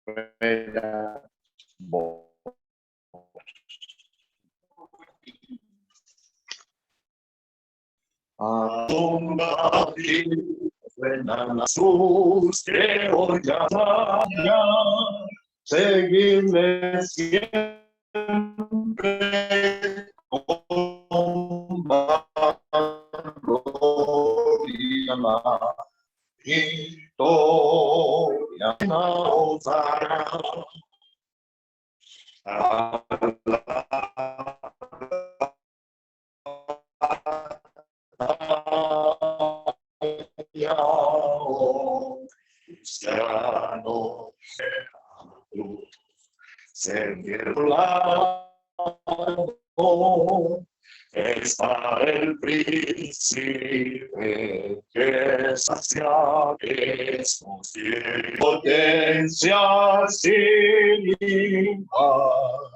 fuera vos. Suenan las sus que hoy ya seguirle siempre con gloria la victoria nos dará. Cristiano, servir lado está el príncipe que sacia estos tiene potencia sin igual.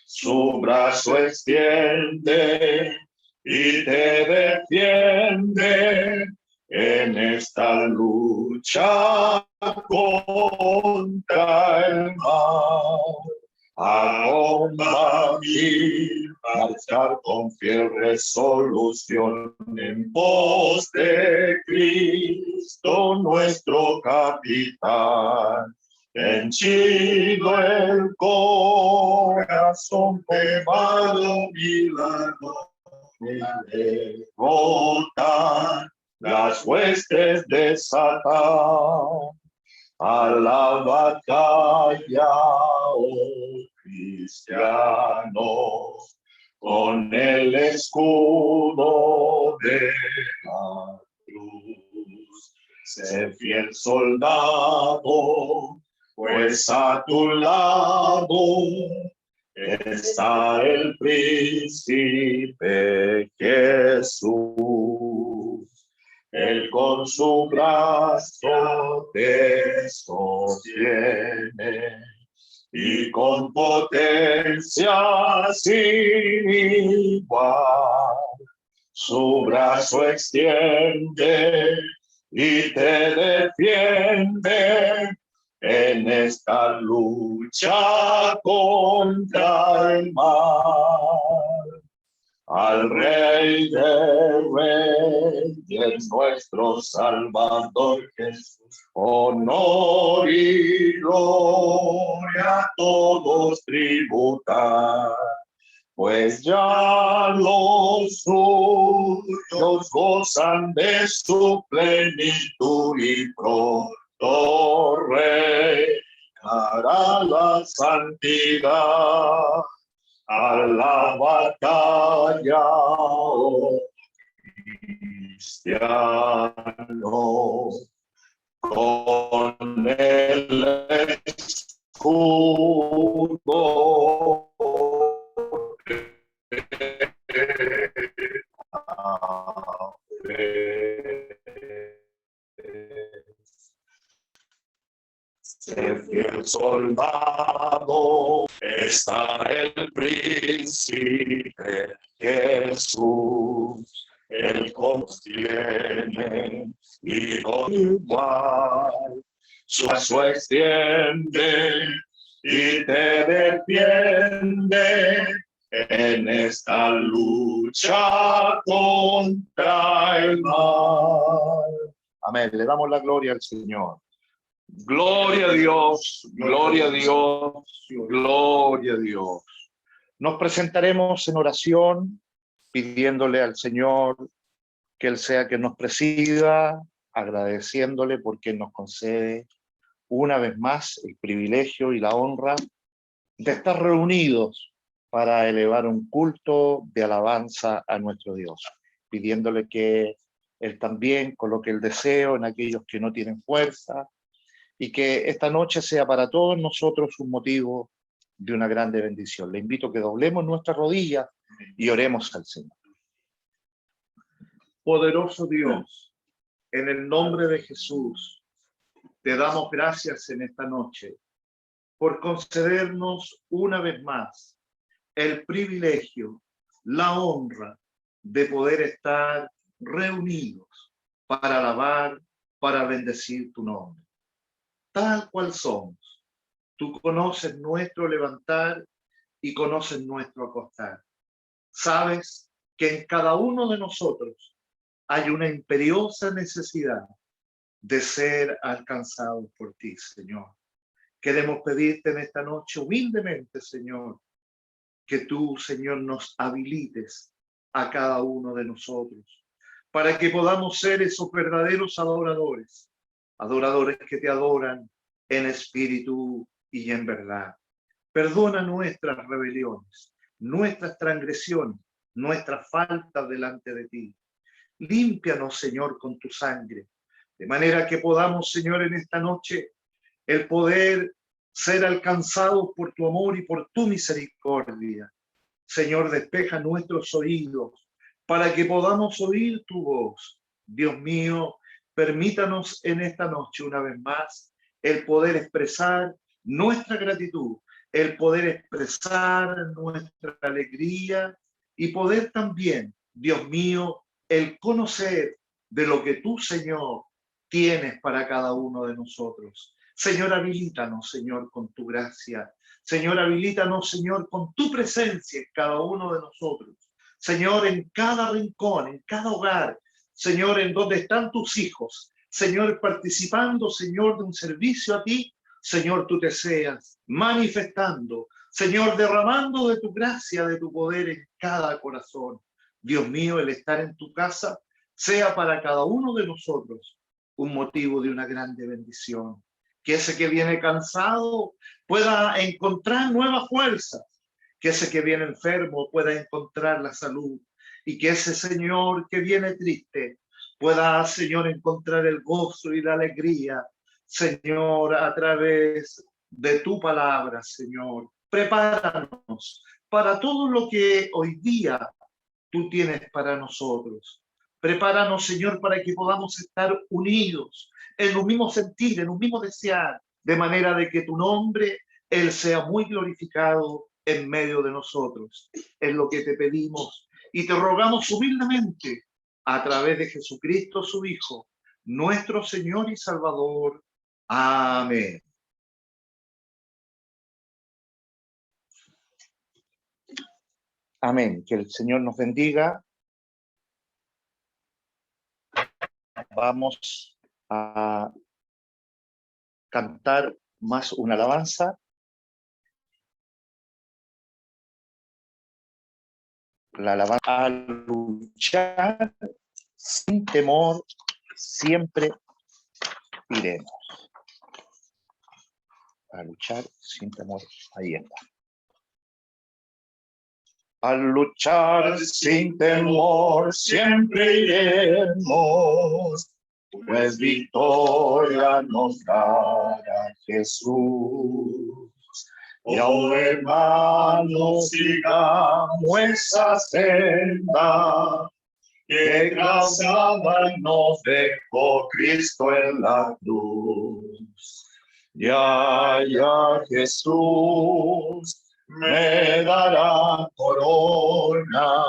Su brazo extiende y te defiende en esta lucha contra el mal. A combatir, marchar con fiel resolución en pos de Cristo nuestro capitán. Henchido el corazón, quemado milagro, derrotan las huestes de Satán. A la batalla, oh cristianos, con el escudo de la cruz. Sé fiel soldado, pues a tu lado está el príncipe Jesús. Él con su brazo te sostiene y con potencia sin igual su brazo extiende y te defiende en esta lucha contra el mal. Al Rey de Reyes, nuestro Salvador Jesús, honor y gloria a todos tributar, pues ya los suyos gozan de su plenitud y pronto reinará la santidad. A la batalla, oh cristiano, con el escudo Sé fiel soldado, está el príncipe Jesús, él contiene y con igual su brazo extiende y te defiende en esta lucha contra el mal. Amén. Le damos la gloria al Señor. Gloria a Dios, gloria a Dios, gloria a Dios. Nos presentaremos en oración pidiéndole al Señor que Él sea quien nos presida, agradeciéndole porque nos concede una vez más el privilegio y la honra de estar reunidos para elevar un culto de alabanza a nuestro Dios, pidiéndole que Él también coloque el deseo en aquellos que no tienen fuerza, y que esta noche sea para todos nosotros un motivo de una grande bendición. Le invito a que doblemos nuestras rodillas y oremos al Señor. Poderoso Dios, en el nombre de Jesús, te damos gracias en esta noche por concedernos una vez más el privilegio, la honra de poder estar reunidos para alabar, para bendecir tu nombre. tal cual somos. Tú conoces nuestro levantar y conoces nuestro acostar. Sabes que en cada uno de nosotros hay una imperiosa necesidad de ser alcanzados por ti, Señor. Queremos pedirte en esta noche humildemente, Señor, que tú, Señor, nos habilites a cada uno de nosotros para que podamos ser esos verdaderos adoradores, adoradores que te adoran en espíritu y en verdad. Perdona nuestras rebeliones, nuestras transgresiones, nuestras faltas delante de ti. Límpianos, Señor, con tu sangre, de manera que podamos, Señor, en esta noche, el poder ser alcanzados por tu amor y por tu misericordia. Señor, despeja nuestros oídos para que podamos oír tu voz. Dios mío, permítanos en esta noche una vez más el poder expresar nuestra gratitud, el poder expresar nuestra alegría y poder también, Dios mío, el conocer de lo que tú, Señor, tienes para cada uno de nosotros. Señor, habilítanos, Señor, con tu gracia. Señor, habilítanos, Señor, con tu presencia en cada uno de nosotros. Señor, en cada rincón, en cada hogar. Señor, en donde están tus hijos. Señor, participando, Señor, de un servicio a ti. Señor, tú te seas manifestando. Señor, derramando de tu gracia, de tu poder en cada corazón. Dios mío, el estar en tu casa sea para cada uno de nosotros un motivo de una grande bendición. Que ese que viene cansado pueda encontrar nuevas fuerzas, que ese que viene enfermo pueda encontrar la salud y que ese Señor que viene triste pueda, Señor, encontrar el gozo y la alegría, Señor, a través de tu palabra, Señor. Prepáranos para todo lo que hoy día tú tienes para nosotros. Prepáranos, Señor, para que podamos estar unidos en un mismo sentir, en un mismo desear, de manera de que tu nombre, Él sea muy glorificado en medio de nosotros. Es lo que te pedimos y te rogamos humildemente a través de Jesucristo, su Hijo, nuestro Señor y Salvador. Amén. Amén. Que el Señor nos bendiga. Vamos a cantar más una alabanza. La alabanza a luchar sin temor, siempre iremos. A luchar sin temor, ahí está. Al luchar sin temor, siempre iremos, pues victoria nos dará Jesús. Y oh hermanos, sigamos esa senda que trazada nos dejó Cristo en la cruz. Ya Jesús me dará corona,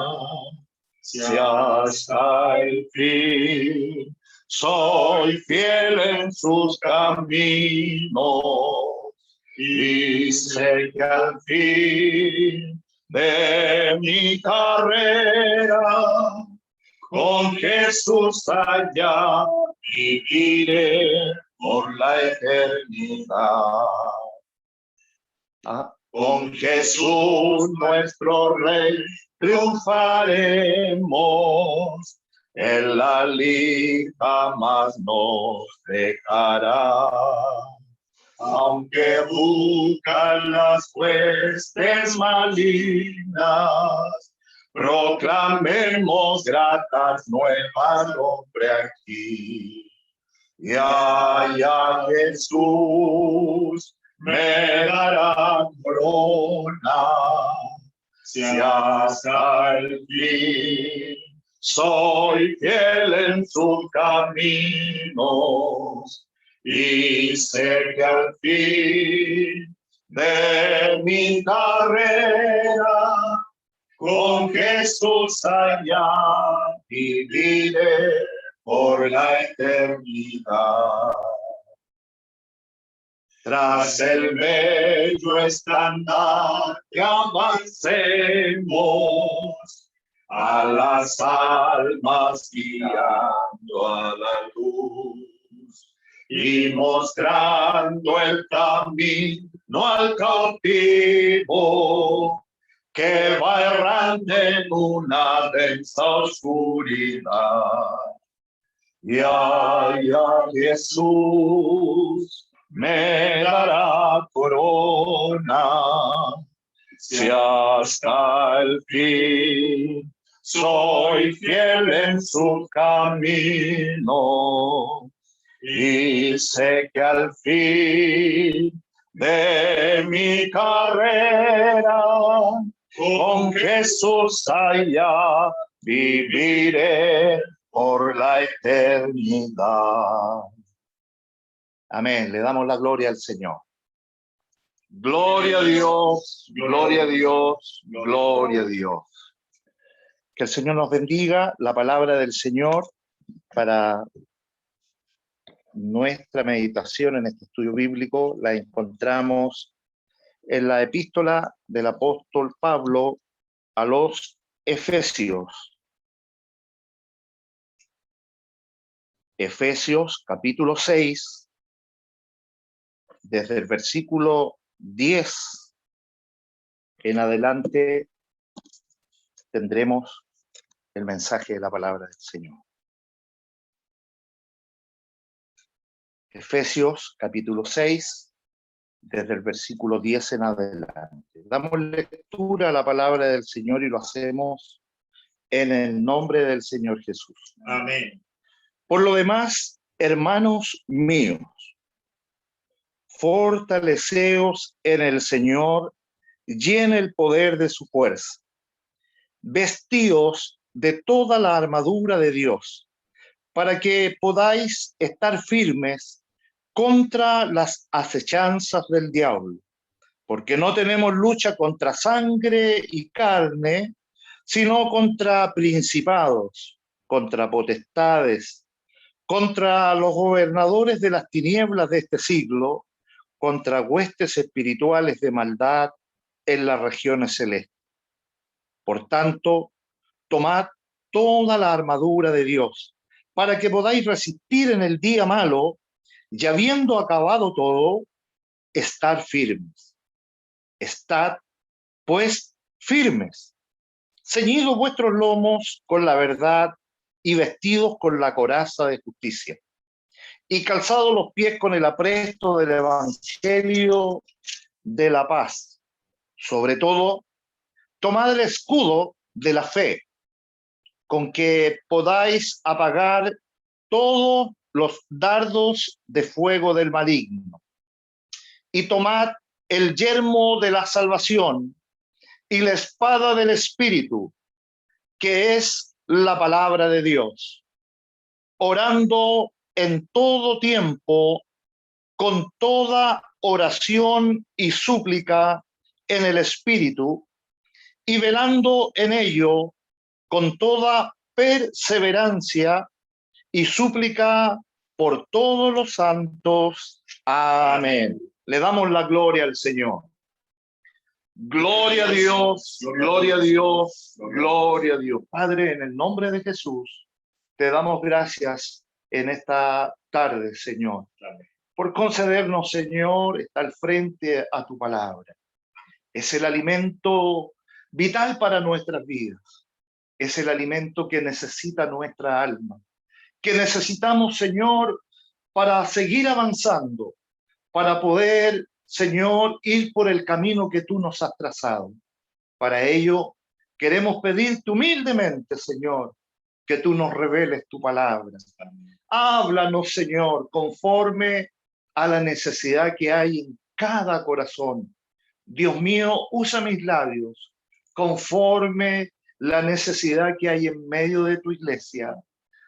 si hasta el fin soy fiel en sus caminos, y sé que al fin de mi carrera con Jesús allá viviré por la eternidad. Con Jesús nuestro Rey triunfaremos, en la lid jamás nos dejará. Aunque buscan las huestes malignas, proclamemos gratas nuevas nombre aquí. Ya Jesús me dará corona, si hasta el fin soy fiel en sus caminos, y sé que al fin de mi carrera con Jesús allá viviré por la eternidad. Tras el bello estandarte avancemos, a las almas guiando a la luz y mostrando el camino al cautivo que va errante en una densa oscuridad. Y ay, a Jesús me dará corona si hasta el fin soy fiel en su camino, y sé que al fin de mi carrera con Jesús allá viviré por la eternidad. Amén. Le damos la gloria al Señor. Gloria a Dios, gloria a Dios, gloria a Dios. Que el Señor nos bendiga. La palabra del Señor para nuestra meditación en este estudio bíblico la encontramos en la epístola del apóstol Pablo a los Efesios. Efesios capítulo 6, desde el versículo 10 en adelante tendremos el mensaje de la palabra del Señor. Efesios capítulo 6, desde el versículo 10 en adelante. Damos lectura a la palabra del Señor y lo hacemos en el nombre del Señor Jesús. Amén. Por lo demás, hermanos míos, fortaleceos en el Señor y en el poder de su fuerza. Vestíos de toda la armadura de Dios, para que podáis estar firmes contra las acechanzas del diablo, porque no tenemos lucha contra sangre y carne, sino contra principados, contra potestades, contra los gobernadores de las tinieblas de este siglo, contra huestes espirituales de maldad en las regiones celestes. Por tanto, tomad toda la armadura de Dios, para que podáis resistir en el día malo, y habiendo acabado todo, estar firmes. Estad, pues, firmes, ceñidos vuestros lomos con la verdad y vestidos con la coraza de justicia, y calzados los pies con el apresto del evangelio de la paz. Sobre todo, tomad el escudo de la fe, con que podáis apagar todos los dardos de fuego del maligno. Y tomad el yelmo de la salvación y la espada del Espíritu, que es la palabra de Dios, orando en todo tiempo, con toda oración y súplica en el Espíritu, y velando en ello con toda perseverancia y súplica por todos los santos. Amén. Le damos la gloria al Señor. Gloria a Dios, gloria a Dios, gloria a Dios. Padre, en el nombre de Jesús, te damos gracias en esta tarde, Señor, por concedernos, Señor, estar frente a tu palabra. Es el alimento vital para nuestras vidas. Es el alimento que necesita nuestra alma, que necesitamos, Señor, para seguir avanzando, para poder, Señor, ir por el camino que tú nos has trazado. Para ello, queremos pedirte humildemente, Señor, que tú nos reveles tu palabra. Háblanos, Señor, conforme a la necesidad que hay en cada corazón. Dios mío, usa mis labios conforme la necesidad que hay en medio de tu iglesia.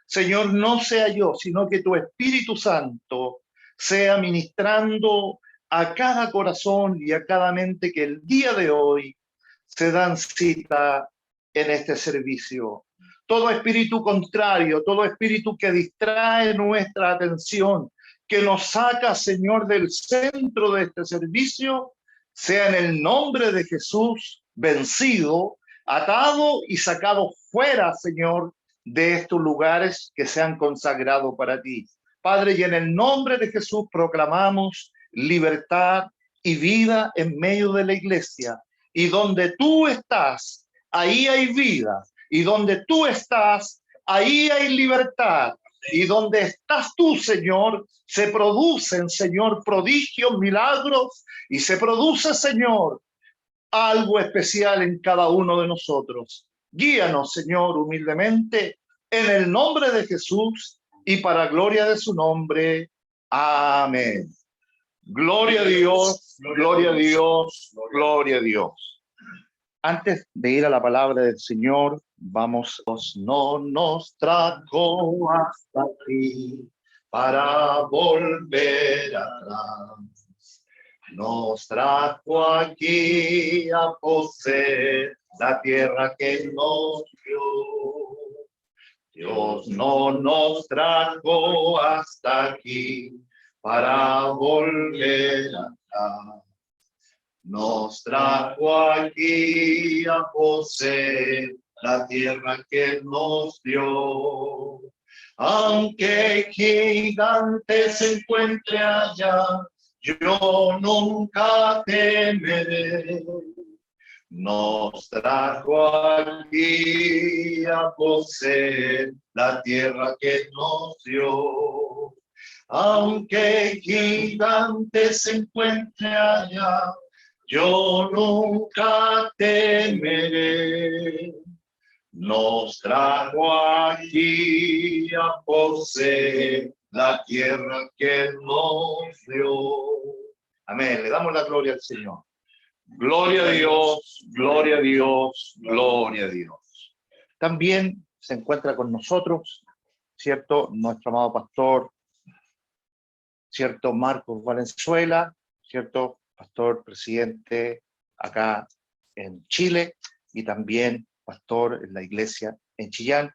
Señor, no sea yo, sino que tu Espíritu Santo sea ministrando a cada corazón y a cada mente que el día de hoy se dan cita en este servicio. Todo espíritu contrario, todo espíritu que distrae nuestra atención, que nos saca, Señor, del centro de este servicio, sea en el nombre de Jesús vencido, atado y sacado fuera, Señor, de estos lugares que se han consagrado para ti. Padre, y en el nombre de Jesús proclamamos libertad y vida en medio de la iglesia. Y donde tú estás, ahí hay vida. Y donde tú estás, ahí hay libertad. Y donde estás tú, Señor, se producen, Señor, prodigios, milagros, y se produce, Señor, algo especial en cada uno de nosotros. Guíanos, Señor, humildemente, en el nombre de Jesús y para gloria de su nombre. Amén. Gloria a Dios, gloria a Dios, gloria a Dios. Antes de ir a la palabra del Señor, vamos, no nos trajo hasta aquí para volver atrás. Nos trajo aquí a poseer la tierra que nos dio. Dios no nos trajo hasta aquí para volver atrás. Nos trajo aquí a poseer la tierra que nos dio. Aunque gigante se encuentre allá, yo nunca temeré. Nos trajo aquí a poseer la tierra que nos dio. Aunque gigante se encuentre allá, yo nunca temeré. Nos trajo aquí a poseer la tierra que nos dio. Amén. Le damos la gloria al Señor. Gloria a Dios, gloria a Dios, gloria a Dios. También se encuentra con nosotros, ¿cierto? Nuestro amado pastor, ¿cierto? Marcos Valenzuela, ¿cierto? Pastor presidente acá en Chile y también pastor en la iglesia en Chillán.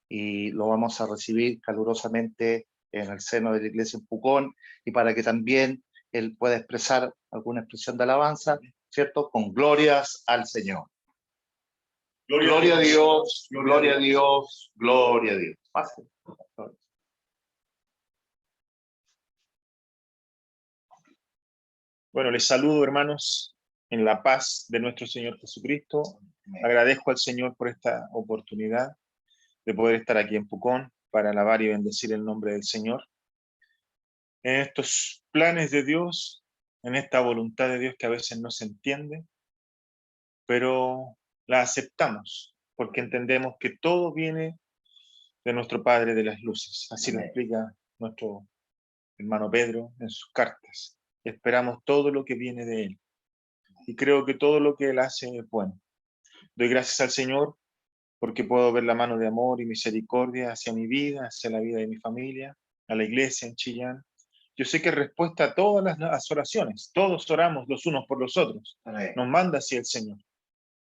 Y lo vamos a recibir calurosamente en el seno de la iglesia en Pucón y para que también él pueda expresar alguna expresión de alabanza, ¿cierto? Con glorias al Señor. Gloria a Dios, gloria a Dios, gloria a Dios. Pase. Bueno, les saludo, hermanos, en la paz de nuestro Señor Jesucristo. Agradezco al Señor por esta oportunidad de poder estar aquí en Pucón para alabar y bendecir el nombre del Señor. En estos planes de Dios, en esta voluntad de Dios que a veces no se entiende, pero la aceptamos porque entendemos que todo viene de nuestro Padre de las Luces. Así lo explica nuestro hermano Pedro en sus cartas. Esperamos todo lo que viene de Él. Y creo que todo lo que Él hace es bueno. Doy gracias al Señor porque puedo ver la mano de amor y misericordia hacia mi vida, hacia la vida de mi familia, a la iglesia en Chillán. Yo sé que es respuesta a todas las oraciones. Todos oramos los unos por los otros. Nos manda así el Señor.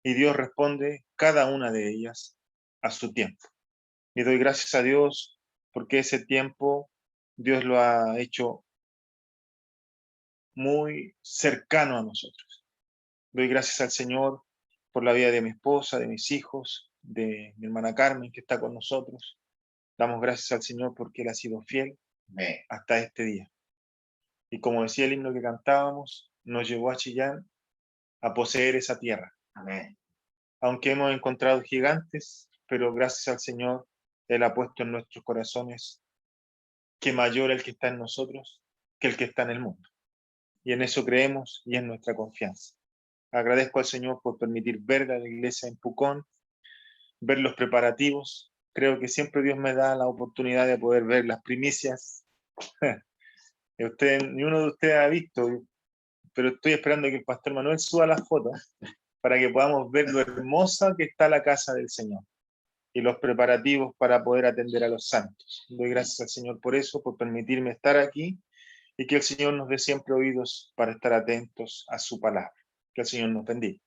Y Dios responde cada una de ellas a su tiempo. Y doy gracias a Dios porque ese tiempo Dios lo ha hecho muy cercano a nosotros. Doy gracias al Señor por la vida de mi esposa, de mis hijos, de mi hermana Carmen que está con nosotros. Damos gracias al Señor porque Él ha sido fiel hasta este día. Y como decía el himno que cantábamos, nos llevó a Chillán a poseer esa tierra. Amén. Aunque hemos encontrado gigantes, pero gracias al Señor, Él ha puesto en nuestros corazones que mayor el que está en nosotros que el que está en el mundo. Y en eso creemos y es nuestra confianza. Agradezco al Señor por permitir ver a la iglesia en Pucón, ver los preparativos. Creo que siempre Dios me da la oportunidad de poder ver las primicias. Ni uno de ustedes ha visto, pero estoy esperando que el pastor Manuel suba las fotos para que podamos ver lo hermosa que está la casa del Señor y los preparativos para poder atender a los santos. Doy gracias al Señor por eso, por permitirme estar aquí y que el Señor nos dé siempre oídos para estar atentos a su palabra. Que el Señor nos bendiga.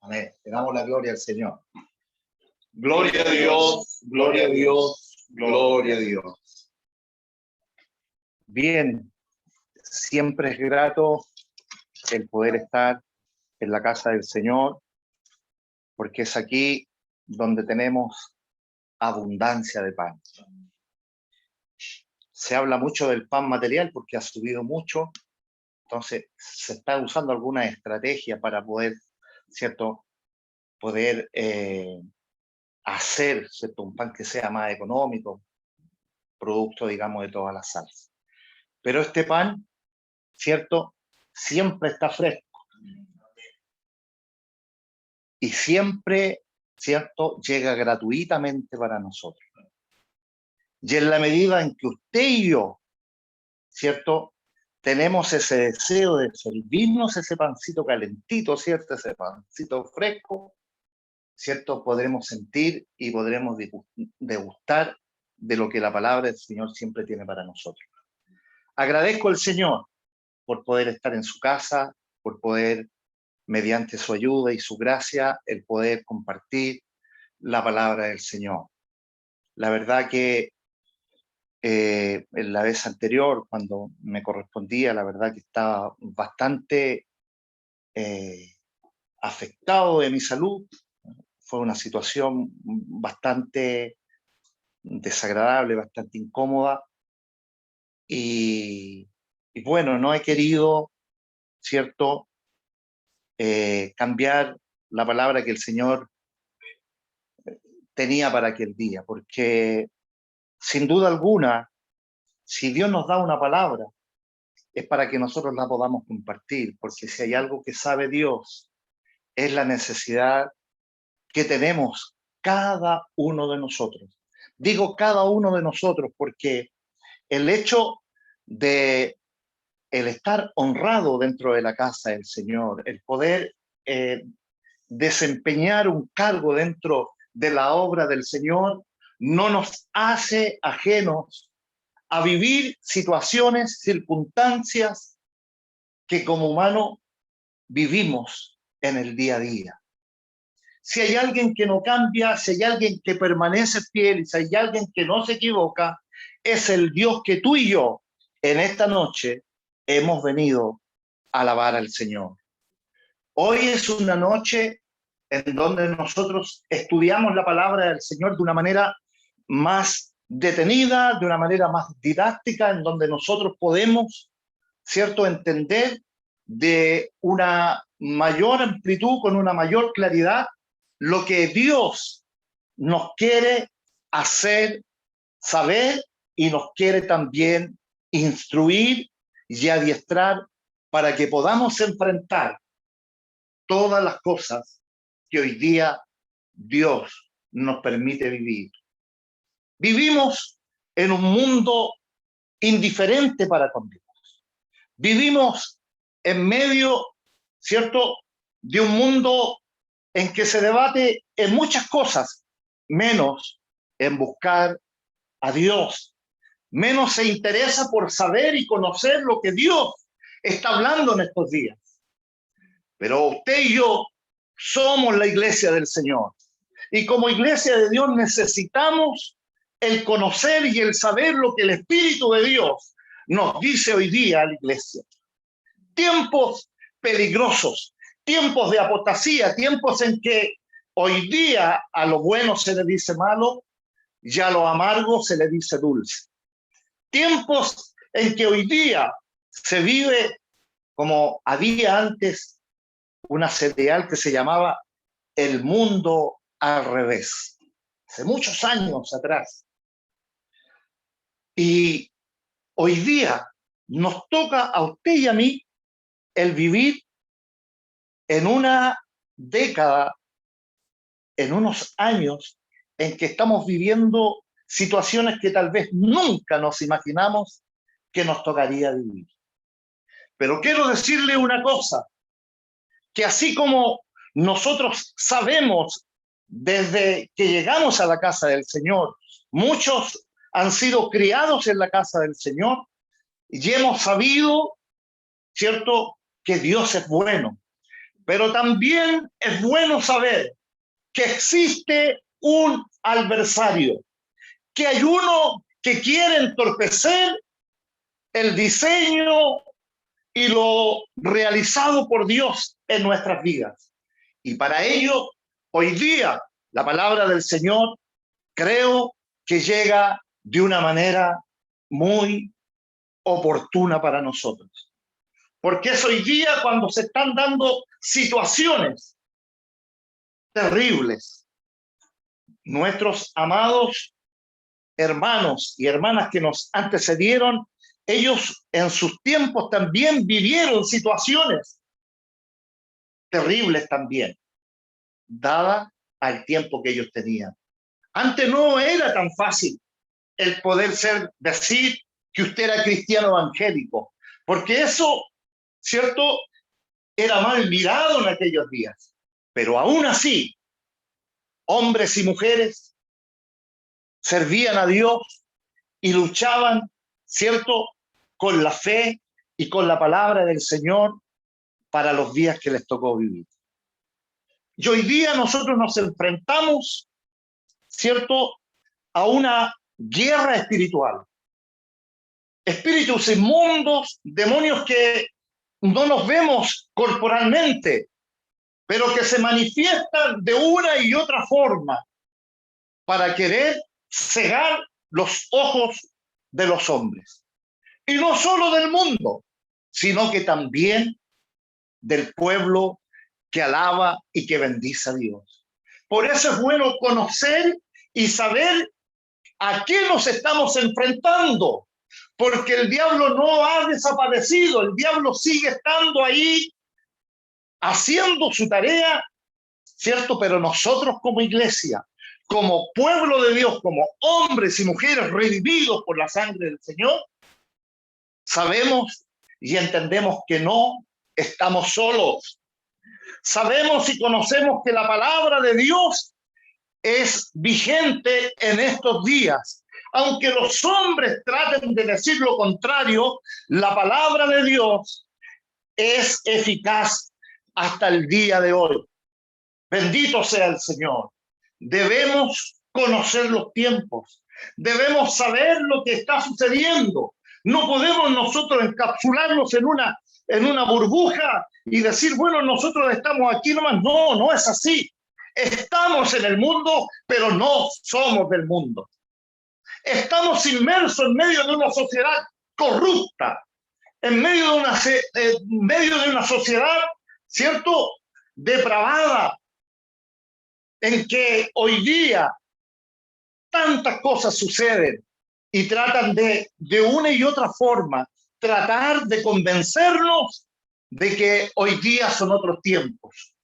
Amén. Le damos la gloria al Señor. Gloria a Dios, gloria a Dios, gloria a Dios. Bien, siempre es grato el poder estar en la casa del Señor, porque es aquí donde tenemos abundancia de pan. Se habla mucho del pan material porque ha subido mucho, entonces se está usando alguna estrategia para poder, ¿cierto? Poder hacer, ¿cierto? Un pan que sea más económico, producto, digamos, de todas las salsas. Pero este pan, ¿cierto? Siempre está fresco. Y siempre, ¿cierto? Llega gratuitamente para nosotros. Y en la medida en que usted y yo, ¿cierto? Tenemos ese deseo de servirnos ese pancito calentito, ¿cierto? Ese pancito fresco, ¿cierto? Podremos sentir y podremos degustar de lo que la palabra del Señor siempre tiene para nosotros. Agradezco al Señor por poder estar en su casa, por poder, mediante su ayuda y su gracia, el poder compartir la palabra del Señor. La verdad que en la vez anterior, cuando me correspondía, la verdad que estaba bastante afectado de mi salud. Fue una situación bastante desagradable, bastante incómoda. Y bueno, no he querido, ¿cierto?, cambiar la palabra que el Señor tenía para aquel día, porque sin duda alguna, si Dios nos da una palabra, es para que nosotros la podamos compartir, porque si hay algo que sabe Dios, es la necesidad que tenemos cada uno de nosotros. Digo cada uno de nosotros porque el hecho de el estar honrado dentro de la casa del Señor, el poder desempeñar un cargo dentro de la obra del Señor, no nos hace ajenos a vivir situaciones, circunstancias que como humanos vivimos en el día a día. Si hay alguien que no cambia, si hay alguien que permanece fiel, si hay alguien que no se equivoca, es el Dios que tú y yo en esta noche hemos venido a alabar al Señor. Hoy es una noche en donde nosotros estudiamos la palabra del Señor de una manera más detenida, de una manera más didáctica, en donde nosotros podemos, ¿cierto?, entender de una mayor amplitud, con una mayor claridad, lo que Dios nos quiere hacer saber y nos quiere también instruir y adiestrar para que podamos enfrentar todas las cosas que hoy día Dios nos permite vivir. Vivimos en un mundo indiferente para con Dios. Vivimos en medio, ¿cierto?, de un mundo en que se debate en muchas cosas, menos en buscar a Dios, menos se interesa por saber y conocer lo que Dios está hablando en estos días. Pero usted y yo somos la iglesia del Señor. Y como iglesia de Dios necesitamos el conocer y el saber lo que el Espíritu de Dios nos dice hoy día a la iglesia. Tiempos peligrosos, tiempos de apostasía, tiempos en que hoy día a lo bueno se le dice malo y a lo amargo se le dice dulce. Tiempos en que hoy día se vive como había antes una serial que se llamaba El Mundo al Revés, hace muchos años atrás. Y hoy día nos toca a usted y a mí el vivir en una década, en unos años en que estamos viviendo situaciones que tal vez nunca nos imaginamos que nos tocaría vivir. Pero quiero decirle una cosa, que así como nosotros sabemos desde que llegamos a la casa del Señor, muchos han sido criados en la casa del Señor y hemos sabido, ¿cierto?, que Dios es bueno. Pero también es bueno saber que existe un adversario, que hay uno que quiere entorpecer el diseño y lo realizado por Dios en nuestras vidas. Y para ello, hoy día, la palabra del Señor creo que llega de una manera muy oportuna para nosotros. Porque es hoy día cuando se están dando situaciones terribles. Nuestros amados hermanos y hermanas que nos antecedieron, ellos en sus tiempos también vivieron situaciones terribles también, dada al tiempo que ellos tenían. Antes no era tan fácil el poder decir que usted era cristiano evangélico, porque eso, ¿cierto?, era mal mirado en aquellos días. Pero aún así, hombres y mujeres servían a Dios y luchaban, ¿cierto?, con la fe y con la palabra del Señor para los días que les tocó vivir. Y hoy día nosotros nos enfrentamos, ¿cierto?, a una guerra espiritual. Espíritus inmundos, demonios que no nos vemos corporalmente, pero que se manifiestan de una y otra forma para querer cegar los ojos de los hombres. Y no solo del mundo, sino que también del pueblo que alaba y que bendice a Dios. Por eso es bueno conocer y saber a qué nos estamos enfrentando, porque el diablo no ha desaparecido, el diablo sigue estando ahí haciendo su tarea, ¿cierto? Pero nosotros como iglesia, como pueblo de Dios, como hombres y mujeres redimidos por la sangre del Señor, sabemos y entendemos que no estamos solos. Sabemos y conocemos que la palabra de Dios es vigente en estos días. Aunque los hombres traten de decir lo contrario, la palabra de Dios es eficaz hasta el día de hoy. Bendito sea el Señor. Debemos conocer los tiempos. Debemos saber lo que está sucediendo. No podemos nosotros encapsularnos en una burbuja y decir, bueno, nosotros estamos aquí nomás. No, no es así. Estamos en el mundo, pero no somos del mundo. Estamos inmersos en medio de una sociedad corrupta, en medio de una sociedad, ¿cierto?, depravada, en que hoy día tantas cosas suceden y tratan de una y otra forma, tratar de convencernos de que hoy día son otros tiempos.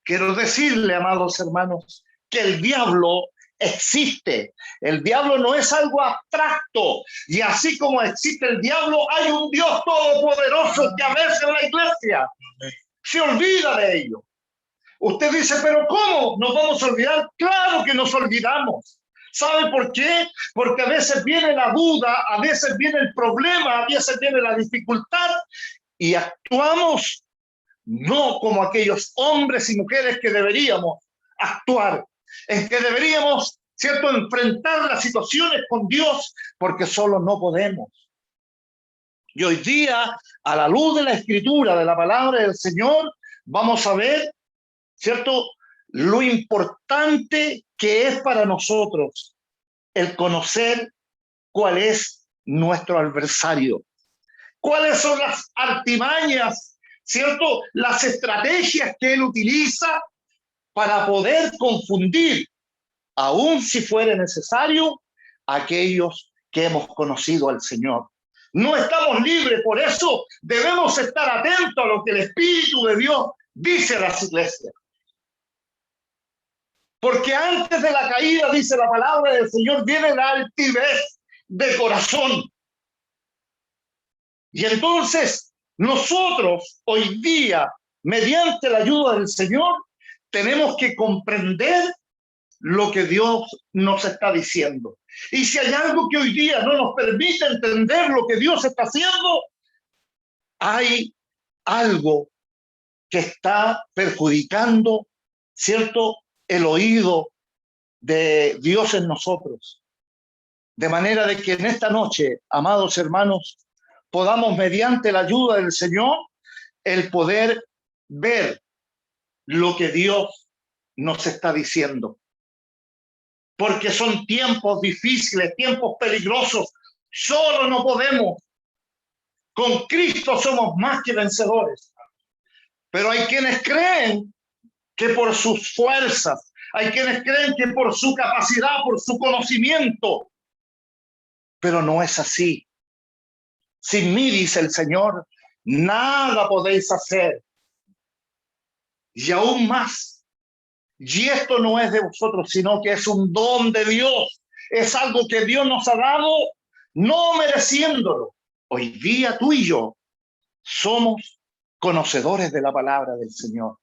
Quiero decirle, amados hermanos, que el diablo existe. El diablo no es algo abstracto. Y así como existe el diablo, hay un Dios todopoderoso que a veces en la iglesia se olvida de ello. Usted dice, pero ¿cómo nos vamos a olvidar? Claro que nos olvidamos. ¿Sabe por qué? Porque a veces viene la duda, a veces viene el problema, a veces viene la dificultad y actuamos no como aquellos hombres y mujeres que deberíamos actuar, en que deberíamos, ¿cierto?, enfrentar las situaciones con Dios, porque solo no podemos. Y hoy día, a la luz de la Escritura, de la palabra del Señor, vamos a ver, ¿cierto?, lo importante que es para nosotros el conocer cuál es nuestro adversario, cuáles son las artimañas, ¿cierto?, las estrategias que él utiliza para poder confundir, aun si fuera necesario, a aquellos que hemos conocido al Señor. No estamos libres, por eso debemos estar atentos a lo que el Espíritu de Dios dice a las iglesias. Porque antes de la caída, dice la palabra del Señor, viene la altivez de corazón. Y entonces nosotros hoy día, mediante la ayuda del Señor, tenemos que comprender lo que Dios nos está diciendo. Y si hay algo que hoy día no nos permite entender lo que Dios está haciendo, hay algo que está perjudicando, ¿cierto?, el oído de Dios en nosotros. De manera de que en esta noche, amados hermanos, podamos, mediante la ayuda del Señor, el poder ver lo que Dios nos está diciendo. Porque son tiempos difíciles, tiempos peligrosos. Solo no podemos. Con Cristo somos más que vencedores. Pero hay quienes creen que por sus fuerzas, hay quienes creen que por su capacidad, por su conocimiento, pero no es así. Sin mí, dice el Señor, nada podéis hacer. Y aún más, y esto no es de vosotros, sino que es un don de Dios. Es algo que Dios nos ha dado, no mereciéndolo. Hoy día tú y yo somos conocedores de la palabra del Señor.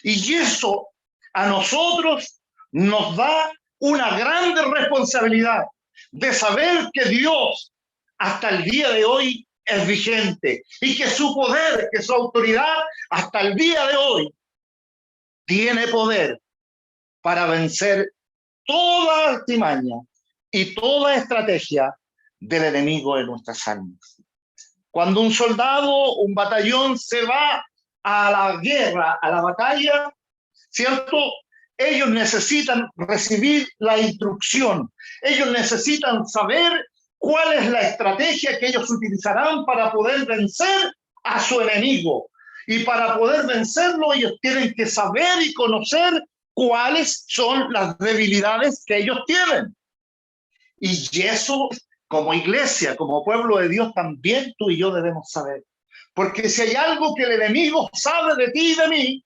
Y eso a nosotros nos da una grande responsabilidad de saber que Dios hasta el día de hoy es vigente y que su poder, que su autoridad hasta el día de hoy tiene poder para vencer toda artimaña y toda estrategia del enemigo de nuestras almas. Cuando un soldado, un batallón se va a la guerra, a la batalla, ¿cierto? Ellos necesitan recibir la instrucción. Ellos necesitan saber cuál es la estrategia que ellos utilizarán para poder vencer a su enemigo. Y para poder vencerlo, ellos tienen que saber y conocer cuáles son las debilidades que ellos tienen. Y eso, como iglesia, como pueblo de Dios, también tú y yo debemos saber. Porque si hay algo que el enemigo sabe de ti y de mí,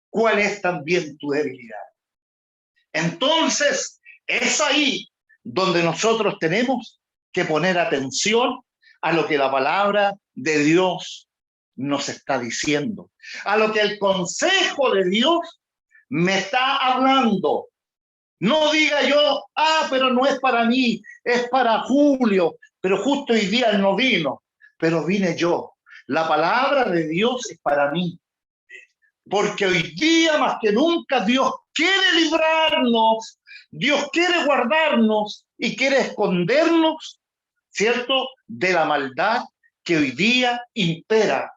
¿cuál es también tu debilidad? Entonces, es ahí donde nosotros tenemos que poner atención a lo que la palabra de Dios nos está diciendo, a lo que el consejo de Dios me está hablando. No diga yo, pero no es para mí, es para Julio, pero justo hoy día él no vino, pero vine yo. La palabra de Dios es para mí. Porque hoy día más que nunca Dios quiere librarnos, Dios quiere guardarnos y quiere escondernos, ¿cierto?, de la maldad que hoy día impera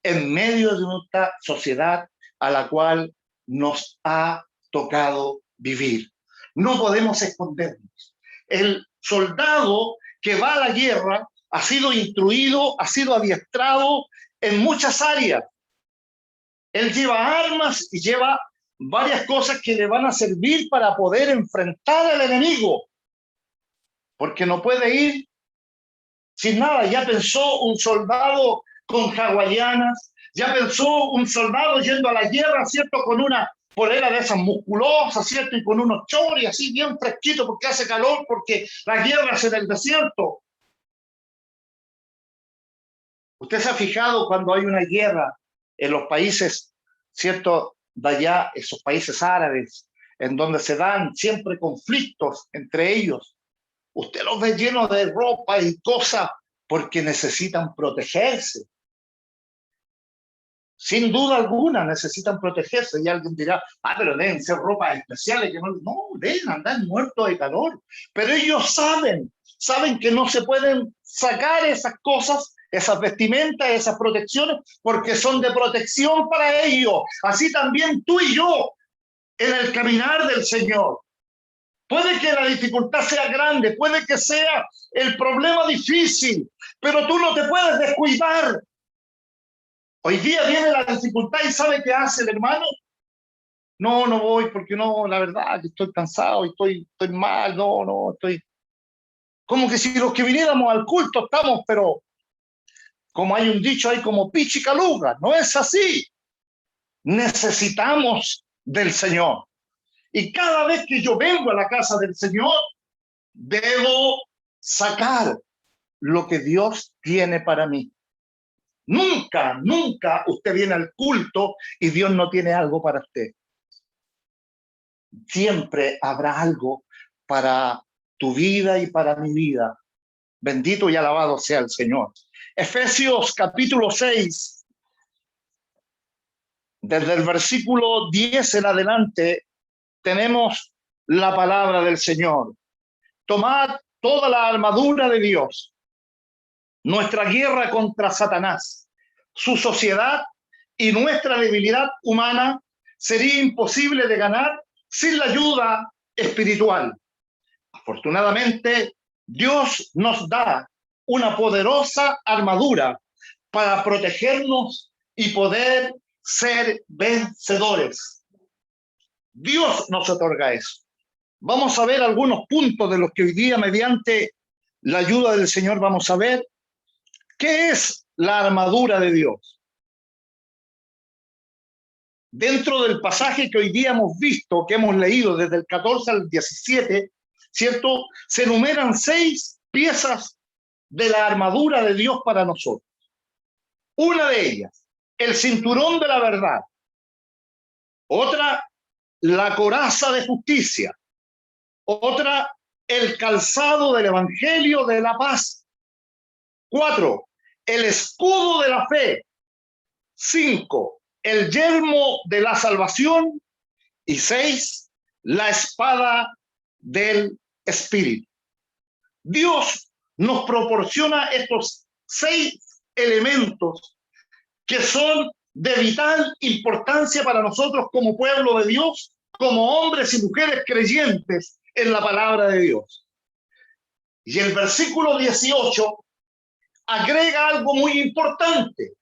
en medio de nuestra sociedad a la cual nos ha tocado vivir. No podemos escondernos. El soldado que va a la guerra ha sido instruido, ha sido adiestrado en muchas áreas. Él lleva armas y lleva varias cosas que le van a servir para poder enfrentar al enemigo. Porque no puede ir sin nada. Ya pensó un soldado con hawaianas, ya pensó un soldado yendo a la guerra, ¿cierto?, con una polera de esas musculosas, ¿cierto?, y con unos choris así bien fresquitos porque hace calor, porque la guerra es en el desierto. ¿Usted se ha fijado cuando hay una guerra en los países, ¿cierto?, de allá, esos países árabes, en donde se dan siempre conflictos entre ellos? Usted los ve llenos de ropa y cosas porque necesitan protegerse. Sin duda alguna necesitan protegerse. Y alguien dirá, pero deben ser ropas especiales. Que no, deben andar muertos de calor. Pero ellos saben que no se pueden sacar esas cosas, esas vestimentas, esas protecciones, porque son de protección para ellos. Así también tú y yo, en el caminar del Señor. Puede que la dificultad sea grande, puede que sea el problema difícil, pero tú no te puedes descuidar. Hoy día viene la dificultad y ¿sabe qué hace el hermano? No voy porque no, la verdad que estoy cansado y estoy mal, estoy... Como que si los que viniéramos al culto estamos, pero como hay un dicho ahí, como pichicaluga, no es así. Necesitamos del Señor. Y cada vez que yo vengo a la casa del Señor, debo sacar lo que Dios tiene para mí. Nunca usted viene al culto y Dios no tiene algo para usted. Siempre habrá algo para tu vida y para mi vida. Bendito y alabado sea el Señor. Efesios capítulo 6, desde el versículo 10 en adelante, tenemos la palabra del Señor. Tomad toda la armadura de Dios. nuestra guerra contra Satanás, su sociedad y nuestra debilidad humana sería imposible de ganar sin la ayuda espiritual. Afortunadamente, Dios nos da una poderosa armadura para protegernos y poder ser vencedores. Dios nos otorga eso. Vamos a ver algunos puntos de los que hoy día, mediante la ayuda del Señor, vamos a ver qué es la armadura de Dios. Dentro del pasaje que hoy día hemos visto, que hemos leído desde el 14 al 17, ¿cierto? Se enumeran 6 piezas de la armadura de Dios para nosotros. Una de ellas, el cinturón de la verdad. Otra, la coraza de justicia. Otra, el calzado del evangelio de la paz. 4, el escudo de la fe. 5, el yelmo de la salvación. Y 6, la espada del Espíritu. Dios nos proporciona estos 6 elementos que son de vital importancia para nosotros como pueblo de Dios, como hombres y mujeres creyentes en la palabra de Dios. Y el versículo 18 agrega algo muy importante,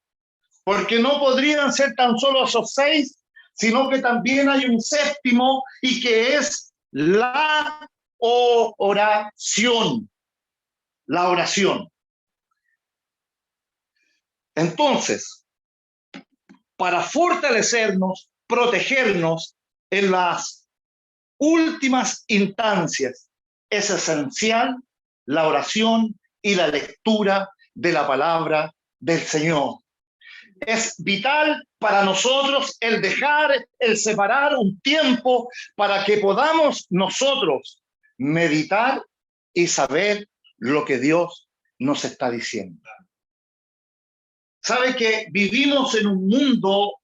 porque no podrían ser tan solo esos 6, sino que también hay un 7º, y que es la oración. La oración. Entonces, para fortalecernos, protegernos en las últimas instancias, es esencial la oración y la lectura de la palabra del Señor. Es vital para nosotros el separar un tiempo para que podamos nosotros meditar y saber lo que Dios nos está diciendo. Sabe que vivimos en un mundo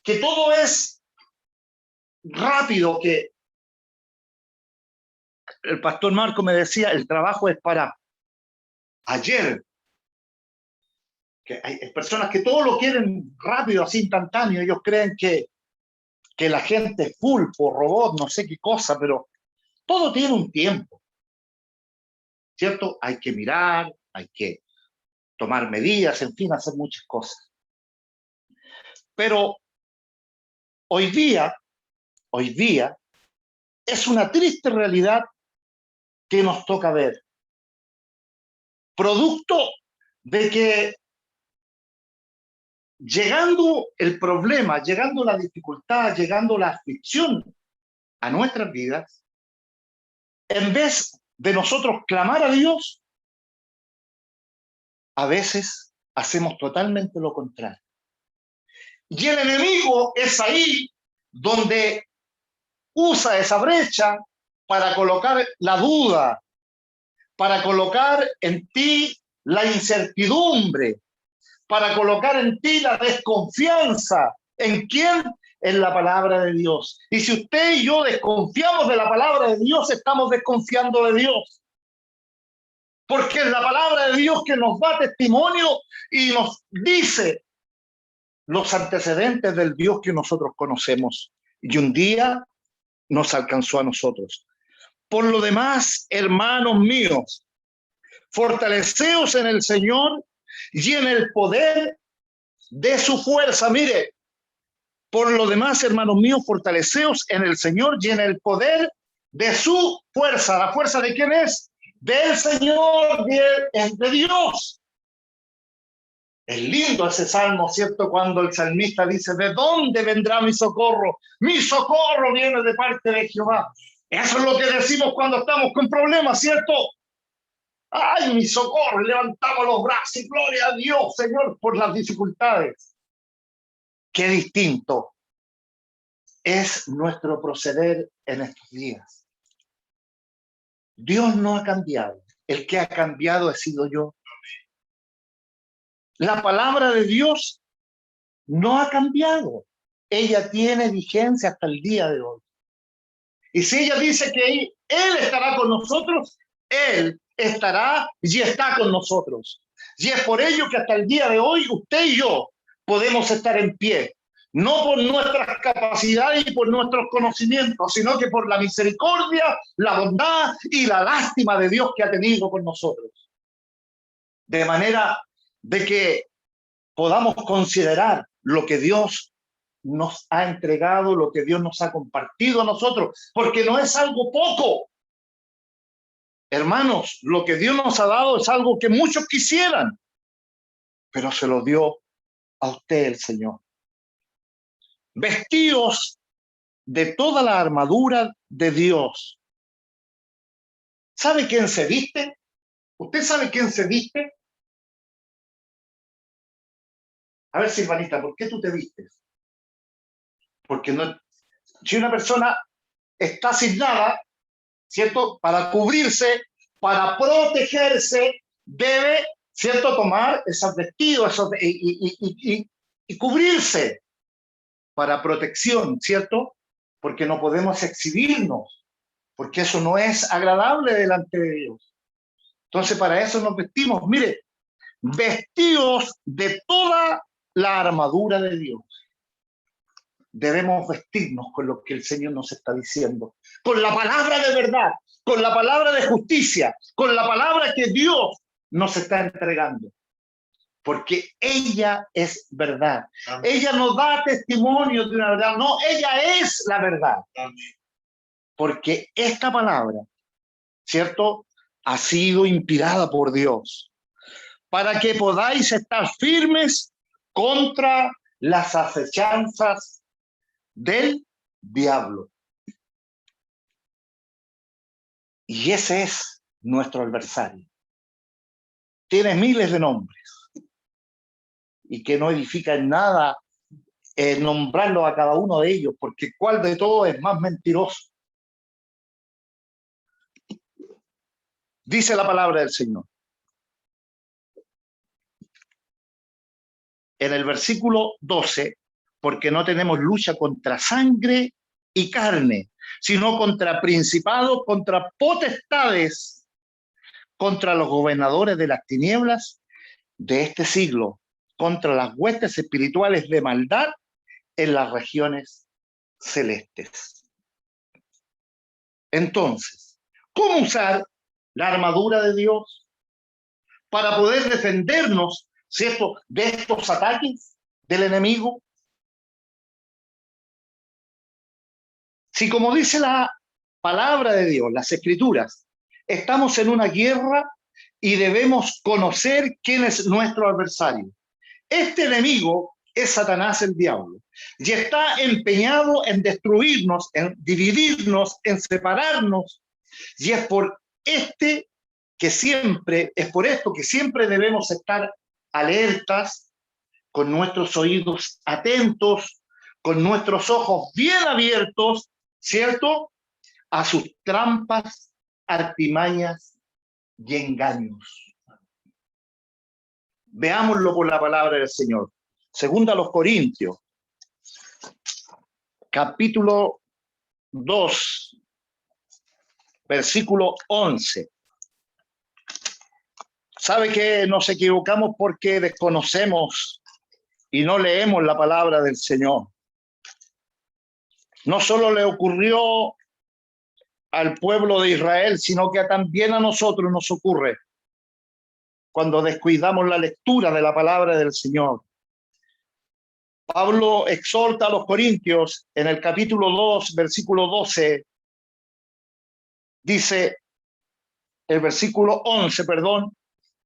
que todo es rápido, que el pastor Marco me decía, el trabajo es para ayer. Que hay personas que todo lo quieren rápido, así instantáneo. Ellos creen que la gente es pulpo, robot, no sé qué cosa, pero todo tiene un tiempo, ¿cierto? Hay que mirar, hay que tomar medidas, en fin, hacer muchas cosas. Pero hoy día, es una triste realidad que nos toca ver. Producto de que llegando el problema, llegando la dificultad, llegando la aflicción a nuestras vidas, en vez de nosotros clamar a Dios, a veces hacemos totalmente lo contrario. Y el enemigo es ahí donde usa esa brecha para colocar la duda, para colocar en ti la incertidumbre, para colocar en ti la desconfianza. ¿En quién? En la palabra de Dios. Y si usted y yo desconfiamos de la palabra de Dios, estamos desconfiando de Dios. Porque es la palabra de Dios que nos da testimonio y nos dice los antecedentes del Dios que nosotros conocemos. Y un día nos alcanzó a nosotros. Por lo demás, hermanos míos, fortaleceos en el Señor y en el poder de su fuerza. Mire, por lo demás, hermanos míos, fortaleceos en el Señor y en el poder de su fuerza. ¿La fuerza de quién es? Del Señor, de Dios. Es lindo ese salmo, ¿cierto? Cuando el salmista dice, ¿de dónde vendrá mi socorro? Mi socorro viene de parte de Jehová. Eso es lo que decimos cuando estamos con problemas, ¿cierto? ¡Ay, mi socorro! Levantamos los brazos y gloria a Dios, Señor, por las dificultades. Qué distinto es nuestro proceder en estos días. Dios no ha cambiado. El que ha cambiado he sido yo. La palabra de Dios no ha cambiado. Ella tiene vigencia hasta el día de hoy. Y si ella dice que Él estará con nosotros, Él estará y está con nosotros. Y es por ello que hasta el día de hoy usted y yo podemos estar en pie, no por nuestras capacidades y por nuestros conocimientos, sino que por la misericordia, la bondad y la lástima de Dios que ha tenido con nosotros. De manera de que podamos considerar lo que Dios nos ha entregado, lo que Dios nos ha compartido a nosotros, porque no es algo poco. Hermanos, lo que Dios nos ha dado es algo que muchos quisieran, pero se lo dio a usted el Señor. Vestidos de toda la armadura de Dios. ¿Sabe quién se viste? ¿Usted sabe quién se viste? A ver, Silvanita, ¿por qué tú te vistes? Porque no, si una persona está asignada, ¿cierto? Para cubrirse, para protegerse, debe, ¿cierto? Tomar esos vestidos y cubrirse para protección, ¿cierto? Porque no podemos exhibirnos, porque eso no es agradable delante de Dios. Entonces, para eso nos vestimos, mire, vestidos de toda la armadura de Dios. Debemos vestirnos con lo que el Señor nos está diciendo, con la palabra de verdad, con la palabra de justicia, con la palabra que Dios nos está entregando, porque ella es verdad. Amén. Ella no da testimonio de una verdad, no, ella es la verdad. Amén. Porque esta palabra, ¿cierto?, ha sido inspirada por Dios para que podáis estar firmes contra las acechanzas del diablo. Y ese es nuestro adversario. Tiene miles de nombres y que no edifica en nada nombrarlo a cada uno de ellos, porque ¿cuál de todos es más mentiroso? Dice la palabra del Señor. En el versículo 12, porque no tenemos lucha contra sangre y carne, sino contra principados, contra potestades, contra los gobernadores de las tinieblas de este siglo, contra las huestes espirituales de maldad en las regiones celestes. Entonces, ¿cómo usar la armadura de Dios para poder defendernos, ¿cierto?, de estos ataques del enemigo? Si, como dice la palabra de Dios, las Escrituras, estamos en una guerra y debemos conocer quién es nuestro adversario. Este enemigo es Satanás, el diablo, y está empeñado en destruirnos, en dividirnos, en separarnos, y es por esto que siempre debemos estar alertas, con nuestros oídos atentos, con nuestros ojos bien abiertos, ¿cierto?, a sus trampas, artimañas y engaños. Veámoslo por la palabra del Señor. Segunda a los Corintios, capítulo 2, versículo 11. ¿Sabe que nos equivocamos porque desconocemos y no leemos la palabra del Señor? No solo le ocurrió al pueblo de Israel, sino que también a nosotros nos ocurre cuando descuidamos la lectura de la palabra del Señor. Pablo exhorta a los corintios en el capítulo 2, versículo 12, dice el versículo 11, perdón,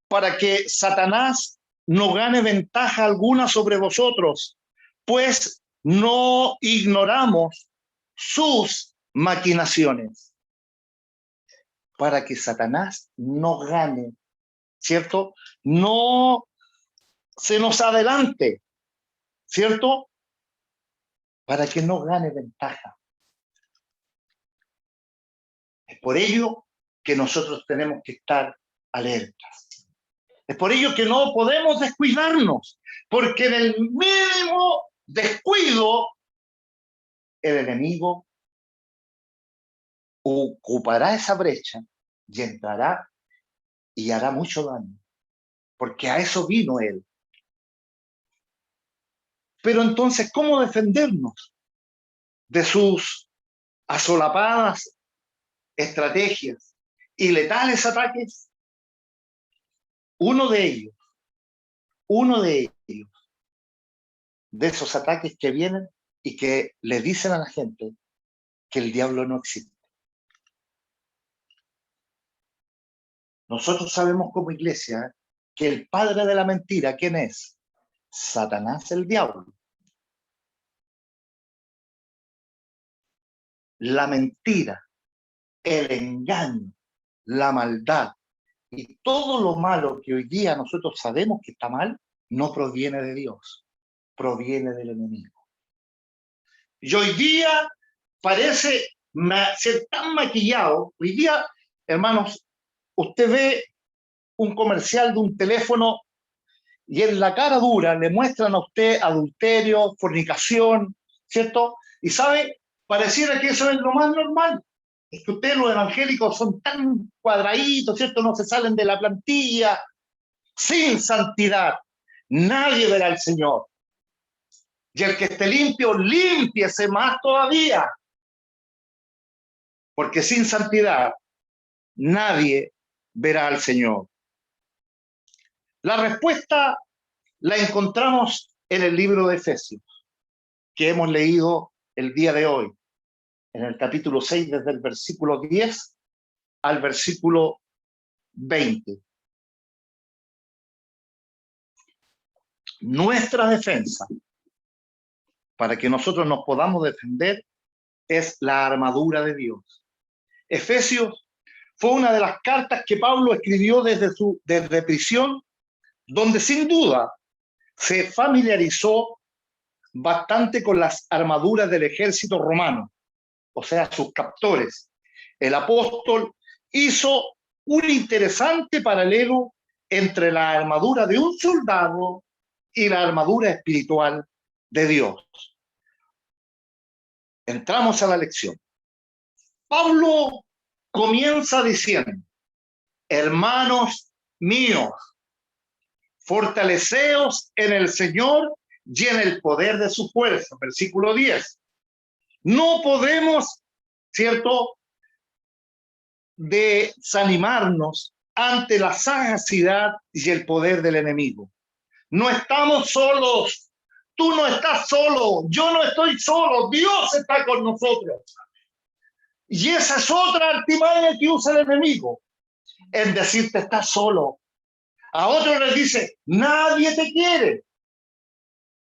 para que Satanás no gane ventaja alguna sobre vosotros, pues no ignoramos sus maquinaciones. Para que Satanás no gane, ¿cierto? No se nos adelante, ¿cierto? Para que no gane ventaja. Es por ello que nosotros tenemos que estar alertas. Es por ello que no podemos descuidarnos, porque en el mínimo descuido, el enemigo ocupará esa brecha y entrará y hará mucho daño, porque a eso vino él. Pero entonces, ¿cómo defendernos de sus asolapadas estrategias y letales ataques? Uno de ellos, de esos ataques que vienen y que le dicen a la gente que el diablo no existe. Nosotros sabemos como iglesia que el padre de la mentira, ¿quién es? Satanás, el diablo. La mentira, el engaño, la maldad y todo lo malo que hoy día nosotros sabemos que está mal, no proviene de Dios, proviene del enemigo. Y hoy día parece ser tan maquillado. Hoy día, hermanos, usted ve un comercial de un teléfono y en la cara dura le muestran a usted adulterio, fornicación, ¿cierto? Y sabe, pareciera que eso es lo más normal. Es que ustedes los evangélicos son tan cuadraditos, ¿cierto? No se salen de la plantilla. Sin santidad, nadie verá al Señor. Y el que esté limpio, límpiese más todavía. Porque sin santidad, nadie verá al Señor. La respuesta la encontramos en el libro de Efesios, que hemos leído el día de hoy, en el capítulo 6, desde el versículo 10 al versículo 20. Nuestra defensa, para que nosotros nos podamos defender, es la armadura de Dios. Efesios fue una de las cartas que Pablo escribió desde prisión, donde sin duda se familiarizó bastante con las armaduras del ejército romano, o sea, sus captores. El apóstol hizo un interesante paralelo entre la armadura de un soldado y la armadura espiritual de Dios. Entramos a la lección. Pablo comienza diciendo: hermanos míos, fortaleceos en el Señor y en el poder de su fuerza. Versículo 10. No podemos, ¿cierto?, desanimarnos ante la sagacidad y el poder del enemigo. No estamos solos. Tú no estás solo. Yo no estoy solo. Dios está con nosotros. Y esa es otra artimaña que usa el enemigo, en decirte estás solo. A otros les dice, nadie te quiere.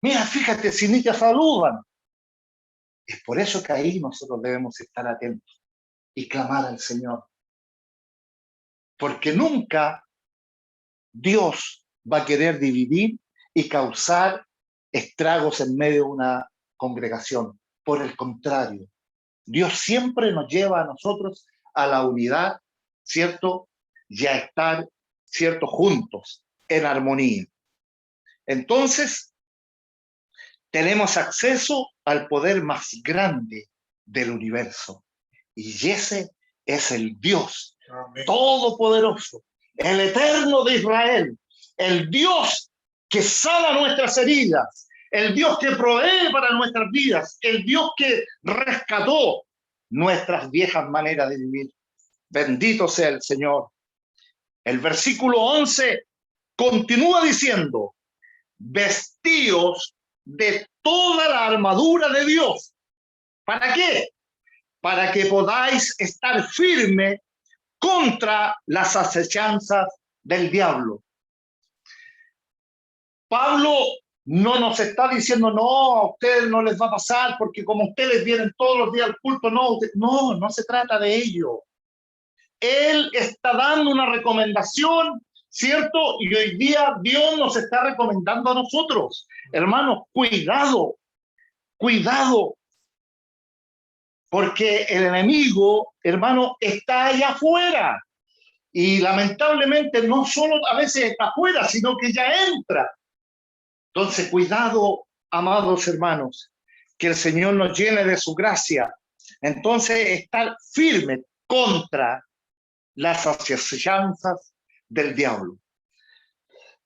Mira, fíjate, si ni te saludan. Es por eso que ahí nosotros debemos estar atentos y clamar al Señor. Porque nunca Dios va a querer dividir y causar estragos en medio de una congregación. Por el contrario, Dios siempre nos lleva a nosotros a la unidad, ¿cierto? Y a estar, ¿cierto?, juntos, en armonía. Entonces, tenemos acceso al poder más grande del universo. Y ese es el Dios todopoderoso, el eterno de Israel, el Dios que sana nuestras heridas, el Dios que provee para nuestras vidas, el Dios que rescató nuestras viejas maneras de vivir. Bendito sea el Señor. El versículo 11 continúa diciendo: vestíos de toda la armadura de Dios. ¿Para qué? Para que podáis estar firme contra las acechanzas del diablo. Pablo no nos está diciendo, no, a ustedes no les va a pasar porque como ustedes vienen todos los días al culto, no se trata de ello. Él está dando una recomendación, ¿cierto? Y hoy día Dios nos está recomendando a nosotros. Hermanos, cuidado, porque el enemigo, hermano, está allá afuera. Y lamentablemente no solo a veces está afuera, sino que ya entra. Entonces, cuidado, amados hermanos, que el Señor nos llene de su gracia. Entonces, estar firme contra las acechanzas del diablo.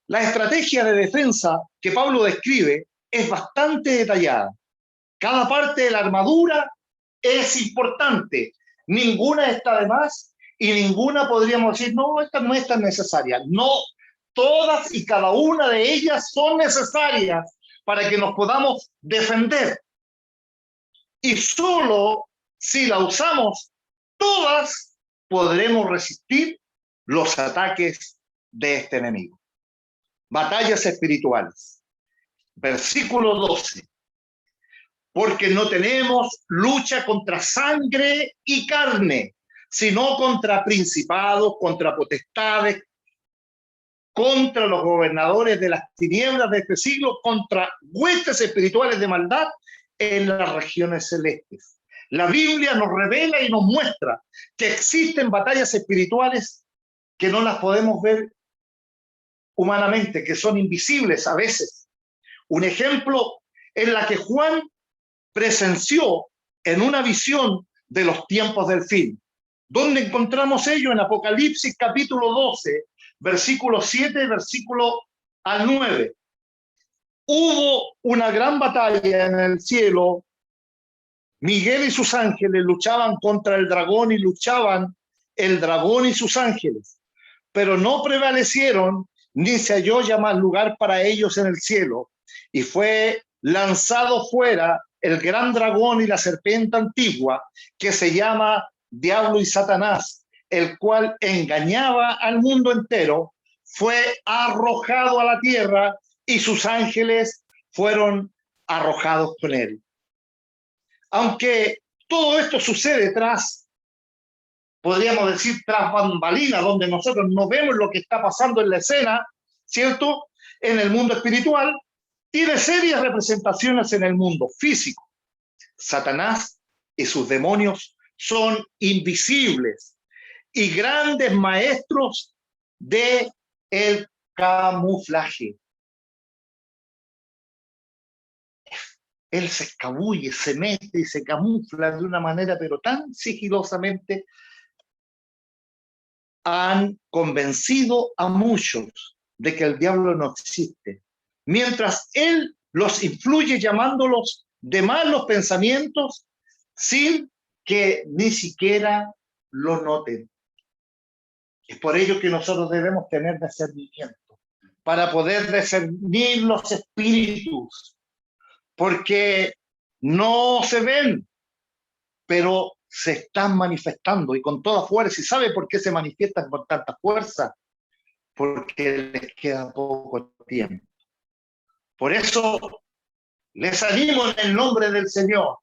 La estrategia de defensa que Pablo describe es bastante detallada. Cada parte de la armadura es importante. Ninguna está de más y ninguna podríamos decir, no, esta no es tan necesaria. No, todas y cada una de ellas son necesarias para que nos podamos defender. Y solo si la usamos todas, podremos resistir los ataques de este enemigo. Batallas espirituales. Versículo 12. Porque no tenemos lucha contra sangre y carne, sino contra principados, contra potestades, contra los gobernadores de las tinieblas de este siglo, contra huestes espirituales de maldad en las regiones celestes. La Biblia nos revela y nos muestra que existen batallas espirituales que no las podemos ver humanamente, que son invisibles a veces. Un ejemplo es la que Juan presenció en una visión de los tiempos del fin. ¿Dónde encontramos ello? En Apocalipsis capítulo 12, versículo 7, versículo al 9. Hubo una gran batalla en el cielo. Miguel y sus ángeles luchaban contra el dragón y luchaban el dragón y sus ángeles, pero no prevalecieron, ni se halló ya más lugar para ellos en el cielo, y fue lanzado fuera el gran dragón y la serpiente antigua, que se llama Diablo y Satanás, el cual engañaba al mundo entero, fue arrojado a la tierra y sus ángeles fueron arrojados con él. Aunque todo esto sucede podríamos decir, tras bambalinas, donde nosotros no vemos lo que está pasando en la escena, ¿cierto? En el mundo espiritual, tiene serias representaciones en el mundo físico. Satanás y sus demonios son invisibles y grandes maestros de el camuflaje. Él se escabulle, se mete y se camufla de una manera, pero tan sigilosamente, han convencido a muchos de que el diablo no existe, mientras él los influye llamándolos de malos pensamientos sin que ni siquiera lo noten. Es por ello que nosotros debemos tener discernimiento para poder discernir los espíritus, porque no se ven, pero se están manifestando y con toda fuerza. ¿Y sabe por qué se manifiestan con tanta fuerza? Porque les queda poco tiempo. Por eso les animo en el nombre del Señor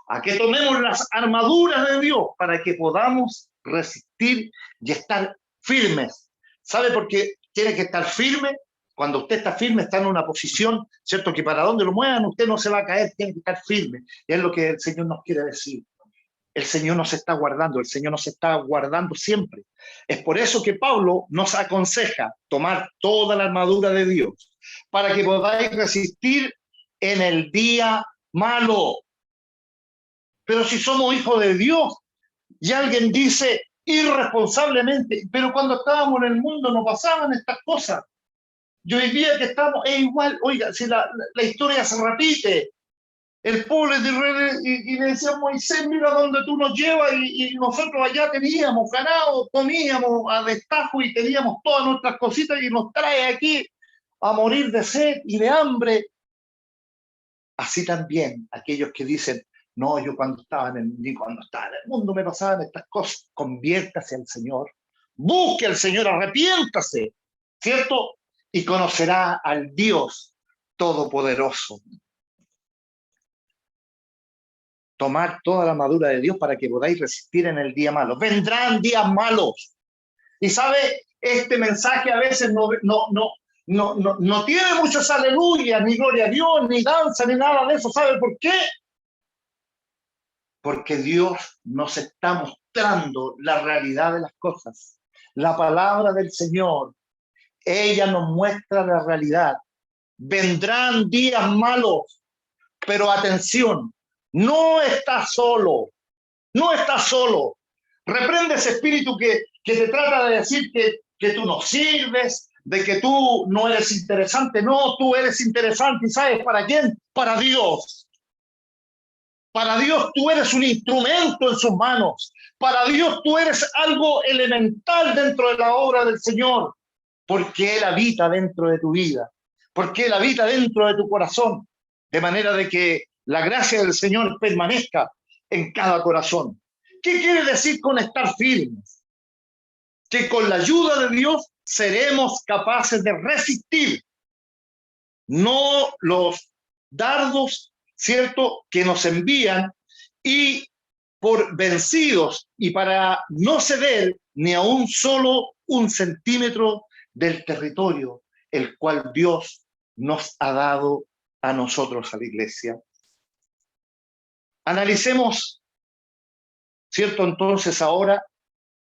a que tomemos las armaduras de Dios para que podamos resistir y estar firmes. ¿Sabe por qué tiene que estar firme? Cuando usted está firme, está en una posición, ¿cierto? Que para donde lo muevan, usted no se va a caer, tiene que estar firme. Y es lo que el Señor nos quiere decir. El Señor nos está guardando, el Señor nos está guardando siempre. Es por eso que Pablo nos aconseja tomar toda la armadura de Dios para que podáis resistir en el día malo. Pero si somos hijos de Dios y alguien dice irresponsablemente, pero cuando estábamos en el mundo no pasaban estas cosas. Y hoy día que estamos, es igual, oiga, si la historia se repite. El pueblo de Israel y le decía Moisés, mira dónde tú nos llevas, y nosotros allá teníamos ganado, comíamos a destajo y teníamos todas nuestras cositas y nos trae aquí a morir de sed y de hambre. Así también aquellos que dicen, no, yo cuando estaba en el mundo me pasaban estas cosas. Conviértase al Señor, busque al Señor, arrepiéntase, ¿cierto? Y conocerá al Dios Todopoderoso. Tomar toda la armadura de Dios para que podáis resistir en el día malo. Vendrán días malos. Y sabe, este mensaje a veces no tiene muchos aleluyas, ni gloria a Dios, ni danza, ni nada de eso. ¿Sabe por qué? Porque Dios nos está mostrando la realidad de las cosas. La palabra del Señor, ella nos muestra la realidad. Vendrán días malos, pero atención, no estás solo, no estás solo. Reprende ese espíritu que te trata de decir que que tú no sirves, de que tú no eres interesante. No, tú eres interesante. ¿Y sabes para quién? Para Dios. Para Dios tú eres un instrumento en sus manos. Para Dios tú eres algo elemental dentro de la obra del Señor, porque Él habita dentro de tu vida, porque Él habita dentro de tu corazón, de manera de que la gracia del Señor permanezca en cada corazón. ¿Qué quiere decir con estar firmes? Que con la ayuda de Dios seremos capaces de resistir, no los dardos, ¿cierto?, que nos envían, y por vencidos y para no ceder ni a un solo un centímetro del territorio el cual Dios nos ha dado a nosotros, a la iglesia. Analicemos, ¿cierto?, entonces ahora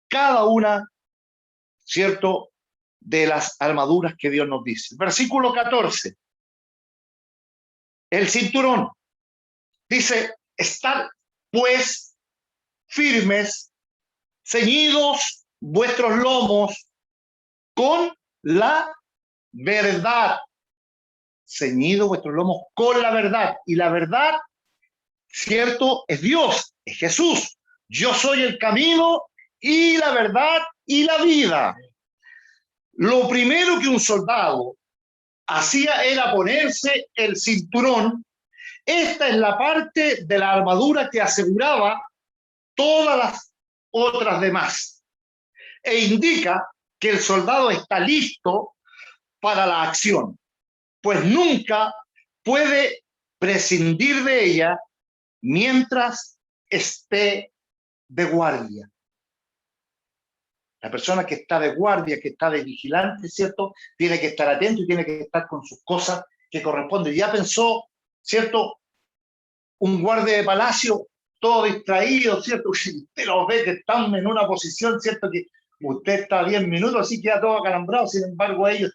cada una, ¿cierto?, de las armaduras que Dios nos dice. Versículo 14. El cinturón. Dice, estad pues firmes, ceñidos vuestros lomos con la verdad. Ceñidos vuestros lomos con la verdad. Y la verdad, ¿cierto?, es Dios, es Jesús. Yo soy el camino y la verdad y la vida. Lo primero que un soldado hacía era ponerse el cinturón. Esta es la parte de la armadura que aseguraba todas las otras demás e indica que el soldado está listo para la acción, pues nunca puede prescindir de ella mientras esté de guardia. La persona que está de guardia, que está de vigilante, ¿cierto?, tiene que estar atento y tiene que estar con sus cosas que corresponden. Ya pensó, ¿cierto?, un guardia de palacio todo distraído, ¿cierto? Usted lo ve que están en una posición, ¿cierto?, que usted está 10 minutos, así queda todo acalambrado. Sin embargo, ellos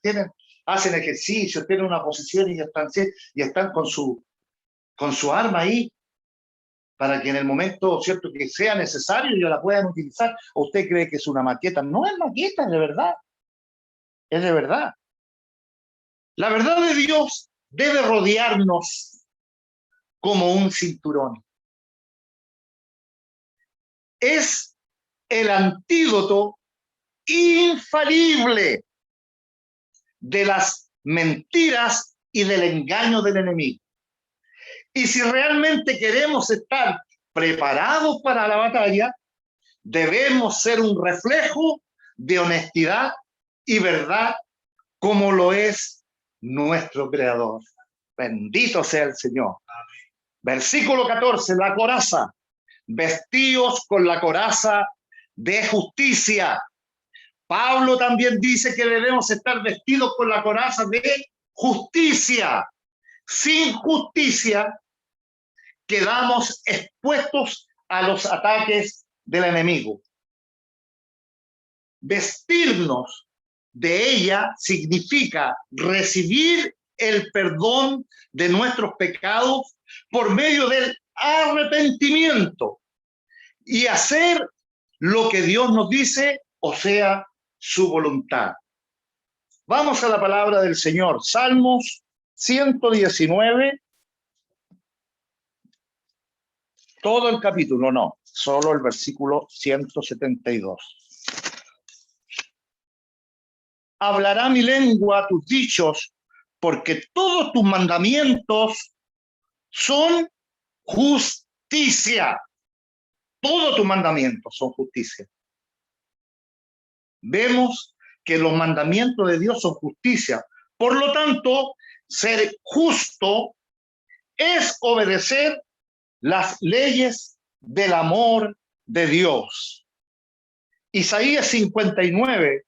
hacen ejercicio, tienen una posición y están con su arma ahí, para que en el momento, ¿cierto?, que sea necesario ellos la puedan utilizar. ¿O usted cree que es una maqueta? No es maqueta, es de verdad. Es de verdad. La verdad de Dios debe rodearnos como un cinturón. Es el antídoto infalible de las mentiras y del engaño del enemigo. Y si realmente queremos estar preparados para la batalla, debemos ser un reflejo de honestidad y verdad, como lo es nuestro Creador. Bendito sea el Señor. Versículo 14, la coraza. Vestíos con la coraza de justicia. Pablo también dice que debemos estar vestidos con la coraza de justicia. Sin justicia quedamos expuestos a los ataques del enemigo. Vestirnos de ella significa recibir el perdón de nuestros pecados por medio del arrepentimiento y hacer lo que Dios nos dice, o sea, su voluntad. Vamos a la palabra del Señor. Salmos 119. Todo el capítulo, no, solo el versículo 172. Hablará mi lengua tus dichos, porque todos tus mandamientos son justicia. Todos tus mandamientos son justicia. Vemos que los mandamientos de Dios son justicia. Por lo tanto, ser justo es obedecer las leyes del amor de Dios. Isaías 59,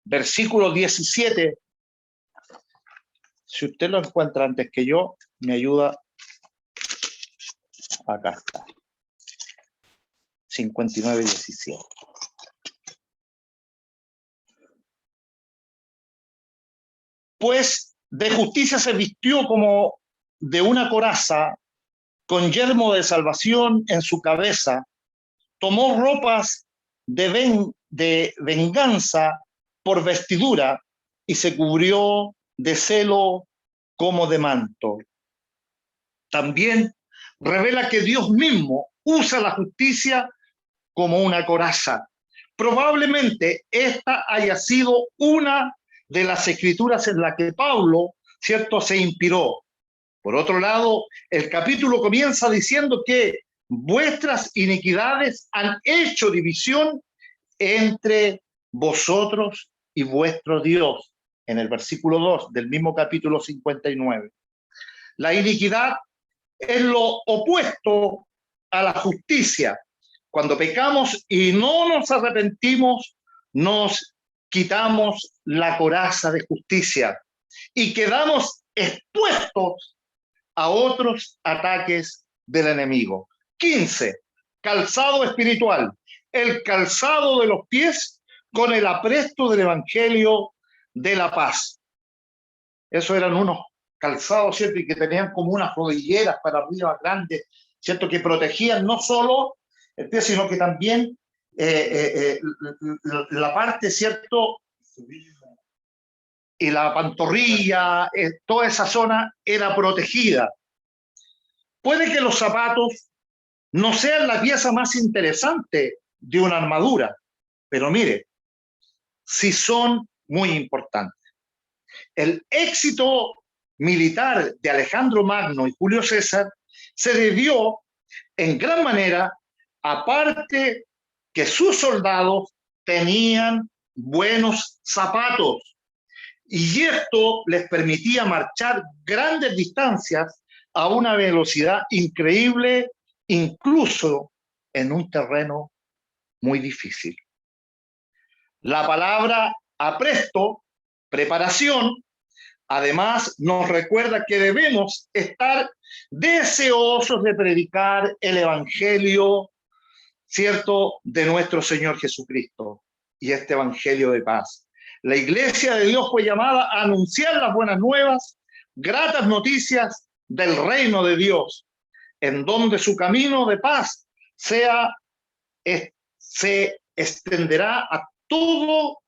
versículo 17. Si usted lo encuentra antes que yo, me ayuda. Acá está. 59, 17. Pues de justicia se vistió como de una coraza, con yelmo de salvación en su cabeza, tomó ropas de de venganza por vestidura y se cubrió de celo como de manto. También revela que Dios mismo usa la justicia como una coraza. Probablemente esta haya sido una de las escrituras en la que Pablo, ¿cierto?, se inspiró. Por otro lado, el capítulo comienza diciendo que vuestras iniquidades han hecho división entre vosotros y vuestro Dios, en el versículo 2 del mismo capítulo 59. La iniquidad es lo opuesto a la justicia. Cuando pecamos y no nos arrepentimos, nos quitamos la coraza de justicia y quedamos expuestos a otros ataques del enemigo. 15. Calzado espiritual. El calzado de los pies con el apresto del evangelio de la paz. Eso eran unos calzados, ¿cierto? Y que tenían como unas rodilleras para arriba grandes, ¿cierto? Que protegían no solo el pie, sino que también la parte, ¿cierto? Y la pantorrilla, toda esa zona era protegida. Puede que los zapatos no sean la pieza más interesante de una armadura, pero mire, sí son muy importantes. El éxito militar de Alejandro Magno y Julio César se debió en gran manera, aparte que sus soldados tenían buenos zapatos, y esto les permitía marchar grandes distancias a una velocidad increíble, incluso en un terreno muy difícil. La palabra apresto, preparación, además nos recuerda que debemos estar deseosos de predicar el evangelio, ¿cierto?, de nuestro Señor Jesucristo y este evangelio de paz. La iglesia de Dios fue llamada a anunciar las buenas nuevas, gratas noticias del reino de Dios, en donde su camino de paz se extenderá a todo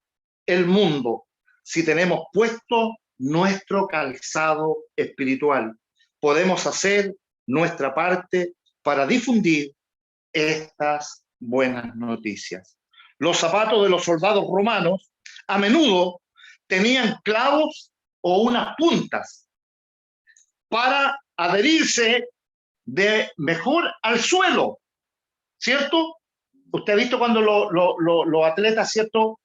el mundo si tenemos puesto nuestro calzado espiritual. Podemos hacer nuestra parte para difundir estas buenas noticias. Los zapatos de los soldados romanos a menudo tenían clavos o unas puntas para adherirse de mejor al suelo, ¿cierto? Usted ha visto cuando los atletas, ¿cierto?,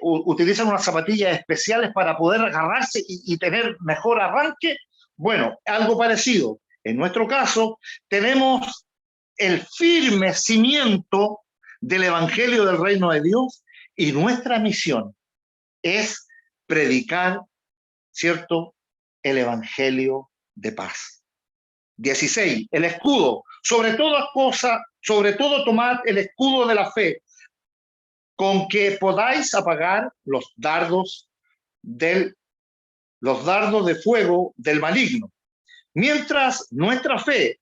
utilizan unas zapatillas especiales para poder agarrarse y tener mejor arranque. Bueno, algo parecido. En nuestro caso, tenemos el firme cimiento del evangelio del reino de Dios y nuestra misión es predicar, ¿cierto?, el evangelio de paz. 16. El escudo. Sobre todas cosas, sobre todo tomad el escudo de la fe, con que podáis apagar los dardos de fuego del maligno. Mientras nuestra fe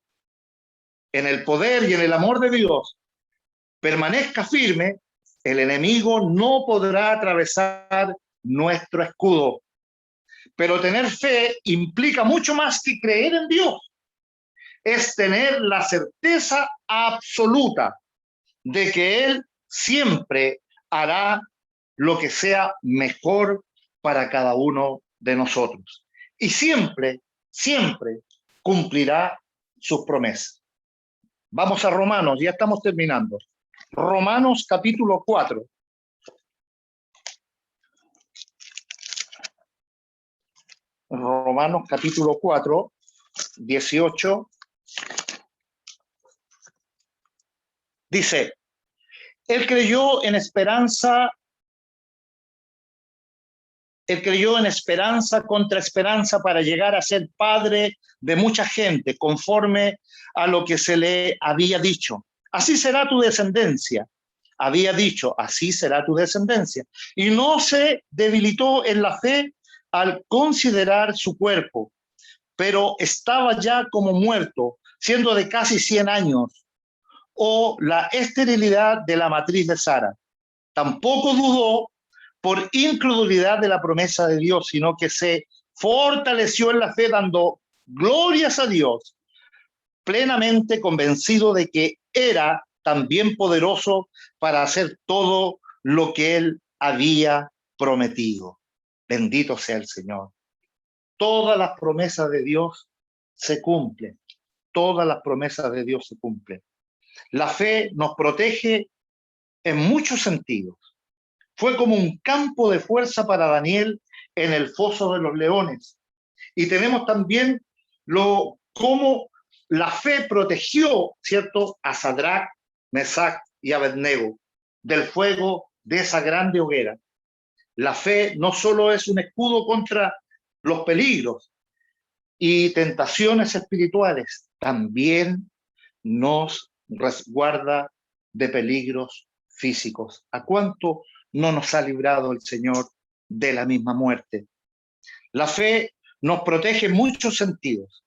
en el poder y en el amor de Dios permanezca firme, el enemigo no podrá atravesar nuestro escudo. Pero tener fe implica mucho más que creer en Dios. Es tener la certeza absoluta de que Él siempre hará lo que sea mejor para cada uno de nosotros. Y siempre, siempre cumplirá sus promesas. Vamos a Romanos, ya estamos terminando. Romanos capítulo 4. Romanos capítulo 4, 18. Dice, él creyó en esperanza contra esperanza para llegar a ser padre de mucha gente, conforme a lo que se le había dicho. Así será tu descendencia. Había dicho, así será tu descendencia. Y no se debilitó en la fe al considerar su cuerpo, pero estaba ya como muerto, siendo de casi 100 años, o la esterilidad de la matriz de Sara. tampoco dudó por incredulidad de la promesa de Dios, sino que se fortaleció en la fe dando glorias a Dios, plenamente convencido de que era también poderoso para hacer todo lo que él había prometido. Bendito sea el Señor. Todas las promesas de Dios se cumplen. Todas las promesas de Dios se cumplen. La fe nos protege en muchos sentidos. Fue como un campo de fuerza para Daniel en el foso de los leones. Y tenemos también cómo la fe protegió, ¿cierto?, a Sadrach, Mesach y Abednego del fuego de esa grande hoguera. La fe no solo es un escudo contra los peligros y tentaciones espirituales, también nos resguarda de peligros físicos. ¿A cuánto no nos ha librado el Señor de la misma muerte? La fe nos protege en muchos sentidos.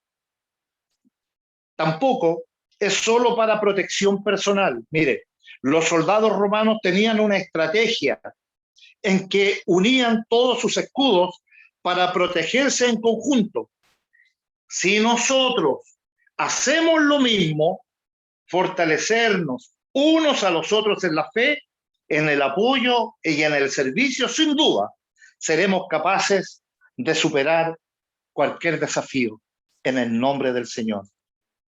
Tampoco es solo para protección personal. Mire, los soldados romanos tenían una estrategia en que unían todos sus escudos para protegerse en conjunto. Si nosotros hacemos lo mismo, fortalecernos unos a los otros en la fe, en el apoyo y en el servicio, sin duda, seremos capaces de superar cualquier desafío en el nombre del Señor.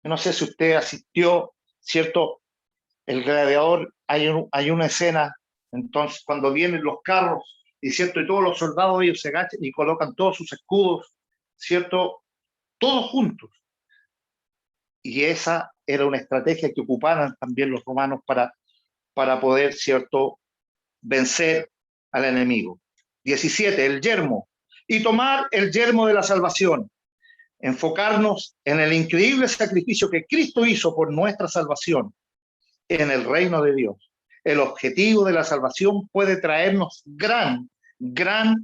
No sé si usted asistió, ¿cierto? El Gladiador, hay una escena, entonces, cuando vienen los carros, y cierto, y todos los soldados ellos se agachan y colocan todos sus escudos, ¿cierto? Todos juntos. Y esa era una estrategia que ocupaban también los romanos para poder, ¿cierto?, vencer al enemigo. 17, el yermo. Y tomar el yermo de la salvación. Enfocarnos en el increíble sacrificio que Cristo hizo por nuestra salvación en el reino de Dios. El objetivo de la salvación puede traernos gran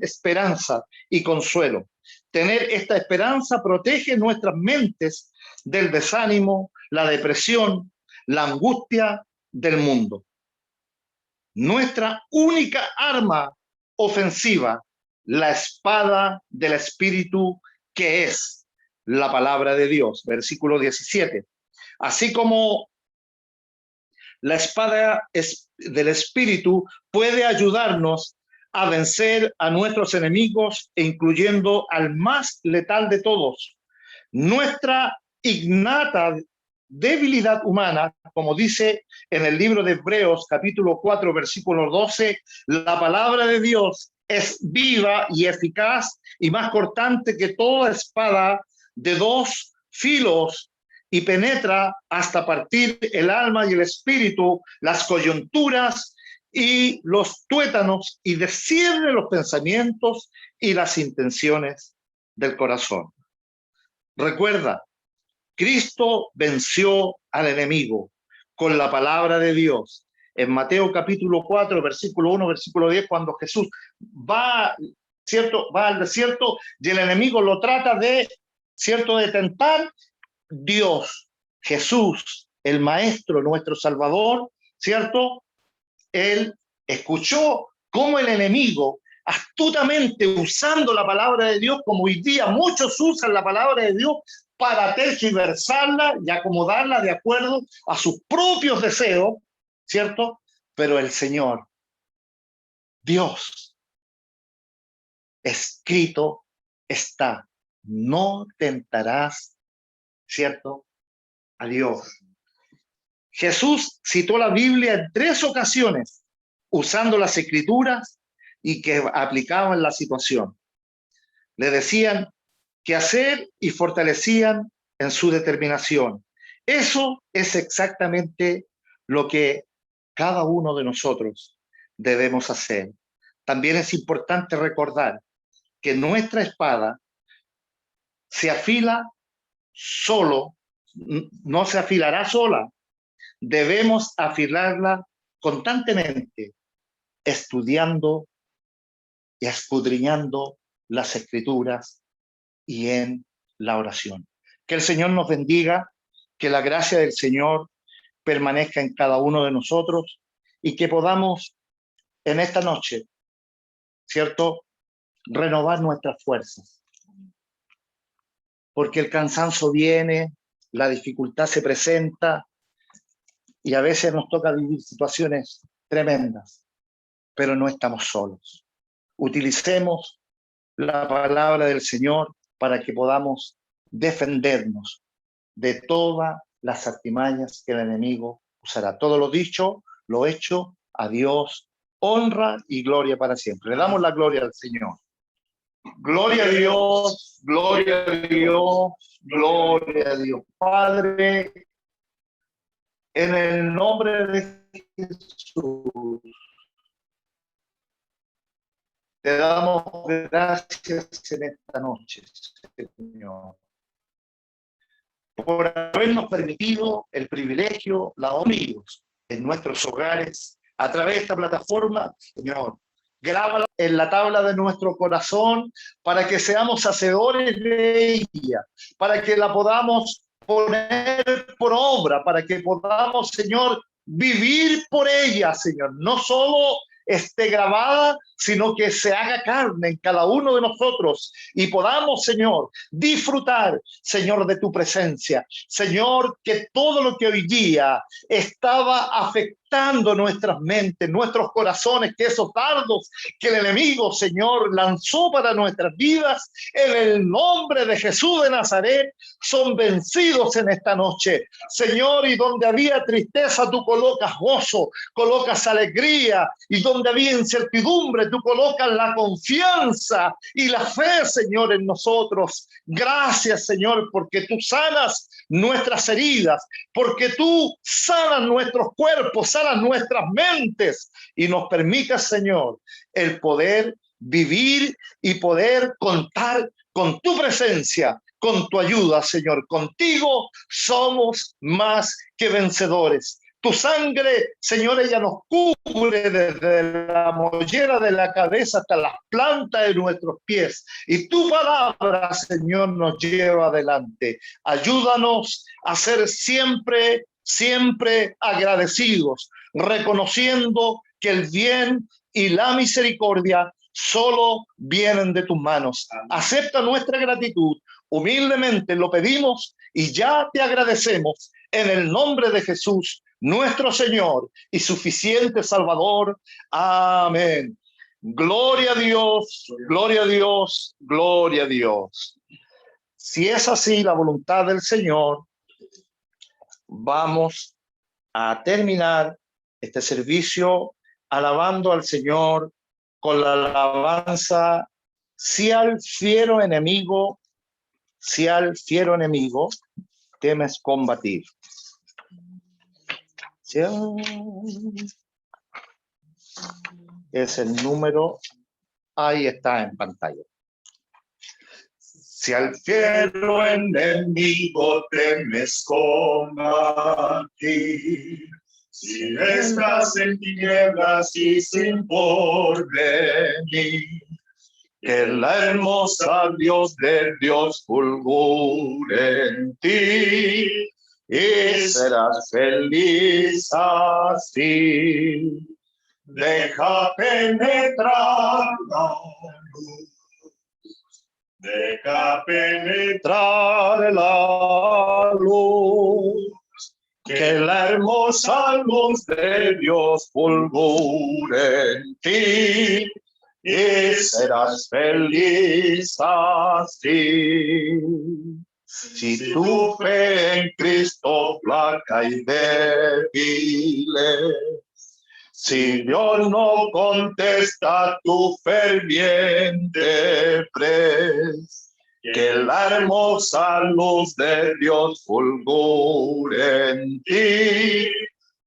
esperanza y consuelo. Tener esta esperanza protege nuestras mentes del desánimo, la depresión, la angustia del mundo. Nuestra única arma ofensiva, la espada del Espíritu, que es la palabra de Dios. Versículo 17. Así como la espada del Espíritu puede ayudarnos a vencer a nuestros enemigos, incluyendo al más letal de todos. Nuestra innata debilidad humana, como dice en el libro de Hebreos, capítulo 4, versículo 12, la palabra de Dios es viva y eficaz y más cortante que toda espada de dos filos y penetra hasta partir el alma y el espíritu, las coyunturas y los tuétanos, y discierne los pensamientos y las intenciones del corazón. Recuerda, Cristo venció al enemigo con la palabra de Dios. En Mateo capítulo 4, versículo 1, versículo 10, cuando Jesús va, ¿cierto?, va al desierto y el enemigo lo trata de, ¿cierto?, de tentar. Dios, Jesús, el Maestro, nuestro Salvador, ¿cierto?, él escuchó cómo el enemigo, astutamente usando la palabra de Dios, como hoy día muchos usan la palabra de Dios para tergiversarla y acomodarla de acuerdo a sus propios deseos, ¿cierto? Pero el Señor, Dios, escrito está, no tentarás, ¿cierto?, a Dios. Jesús citó la Biblia en 3 ocasiones, usando las escrituras y que aplicaban la situación. Le decían qué hacer y fortalecían en su determinación. Eso es exactamente lo que cada uno de nosotros debemos hacer. También es importante recordar que nuestra espada se afila solo, no se afilará sola. Debemos afilarla constantemente, estudiando y escudriñando las escrituras y en la oración. Que el Señor nos bendiga, que la gracia del Señor permanezca en cada uno de nosotros y que podamos en esta noche, ¿cierto? Renovar nuestras fuerzas. Porque el cansancio viene, la dificultad se presenta y a veces nos toca vivir situaciones tremendas, pero no estamos solos. Utilicemos la palabra del Señor para que podamos defendernos de todas las artimañas que el enemigo usará. Todo lo dicho, lo hecho, a Dios, honra y gloria para siempre. Le damos la gloria al Señor. Gloria a Dios, gloria a Dios, gloria a Dios. Padre, en el nombre de Jesús, te damos gracias en esta noche, Señor, por habernos permitido el privilegio, la amigos en nuestros hogares, a través de esta plataforma, Señor. Grábala en la tabla de nuestro corazón para que seamos hacedores de ella, para que la podamos poner por obra, para que podamos, Señor, vivir por ella, Señor. No solo esté grabada, sino que se haga carne en cada uno de nosotros y podamos, Señor, disfrutar, Señor, de tu presencia. Señor, que todo lo que hoy día estaba afectando nuestras mentes, nuestros corazones, que esos dardos que el enemigo, Señor, lanzó para nuestras vidas, en el nombre de Jesús de Nazaret, son vencidos en esta noche. Señor, y donde había tristeza, tú colocas gozo, colocas alegría, y donde había incertidumbre, tú colocas la confianza y la fe, Señor, en nosotros. Gracias, Señor, porque tú sanas nuestras heridas, porque tú sanas nuestros cuerpos, sanas nuestras mentes y nos permitas, Señor, el poder vivir y poder contar con tu presencia, con tu ayuda, Señor. Contigo somos más que vencedores. Tu sangre, Señor, ella nos cubre desde la mollera de la cabeza hasta las plantas de nuestros pies. Y tu palabra, Señor, nos lleva adelante. Ayúdanos a ser siempre, siempre agradecidos, reconociendo que el bien y la misericordia solo vienen de tus manos. Acepta nuestra gratitud. Humildemente lo pedimos y ya te agradecemos en el nombre de Jesús, nuestro Señor y suficiente Salvador. Amén. Gloria a Dios, gloria a Dios, gloria a Dios. Si es así la voluntad del Señor, vamos a terminar este servicio alabando al Señor con la alabanza: si al fiero enemigo temes combatir. Es el número, ahí está en pantalla. Si al fiero enemigo temes combatir, si estás en tinieblas y sin porvenir, que la hermosa Dios de Dios fulgure en ti y serás feliz así. Deja penetrar la luz, deja penetrar la luz, que la hermosa luz de Dios fulgure en ti y serás feliz así. Si tu fe en Cristo flaca y débil, si Dios no contesta tu ferviente pres, que la hermosa luz de Dios fulgure en ti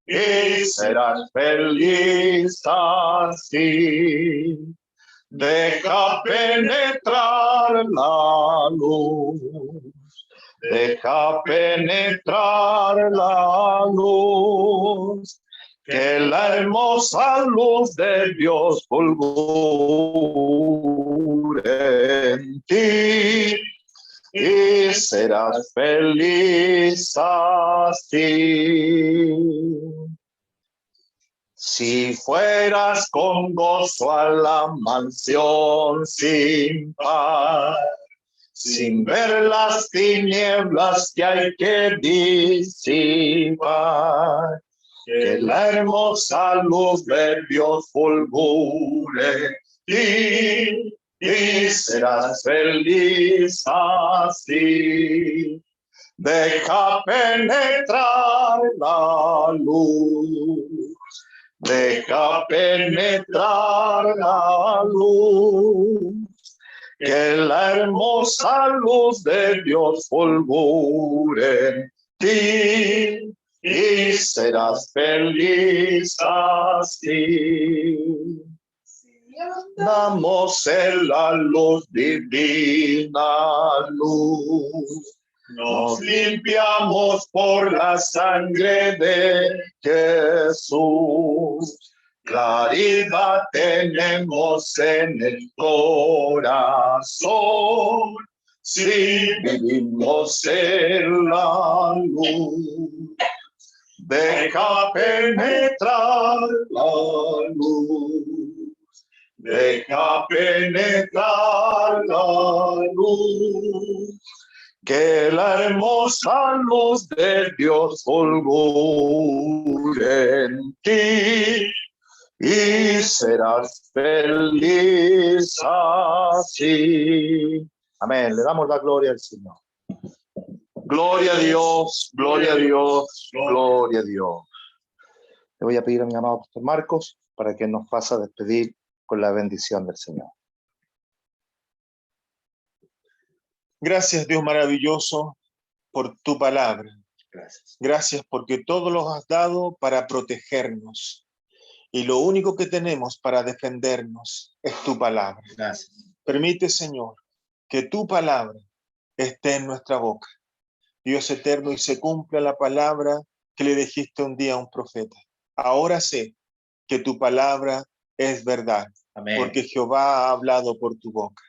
y serás feliz así. Deja penetrar la luz, deja penetrar la luz, que la hermosa luz de Dios fulgure en ti y serás feliz así. Si fueras con gozo a la mansión sin par, sin ver las tinieblas que hay que disipar, que la hermosa luz de Dios fulgure y serás feliz así. Deja penetrar la luz, deja penetrar la luz, que la hermosa luz de Dios fulgure en ti y serás feliz así. Damos en la luz divina luz. Nos limpiamos por la sangre de Jesús. Claridad tenemos en el corazón. Si vivimos en la luz. Deja penetrar la luz. Deja penetrar la luz. Que la hermosa luz de Dios fulgure en ti y serás feliz así. Amén. Le damos la gloria al Señor. Gloria a Dios, gloria a Dios, gloria a Dios. Le voy a pedir a mi amado pastor Marcos para que nos pase a despedir con la bendición del Señor. Gracias, Dios maravilloso, por tu palabra. Gracias. Gracias porque todo lo has dado para protegernos. Y lo único que tenemos para defendernos es tu palabra. Gracias. Permite, Señor, que tu palabra esté en nuestra boca. Dios eterno, y se cumpla la palabra que le dijiste un día a un profeta. Ahora sé que tu palabra es verdad, Amén. porque Jehová ha hablado por tu boca.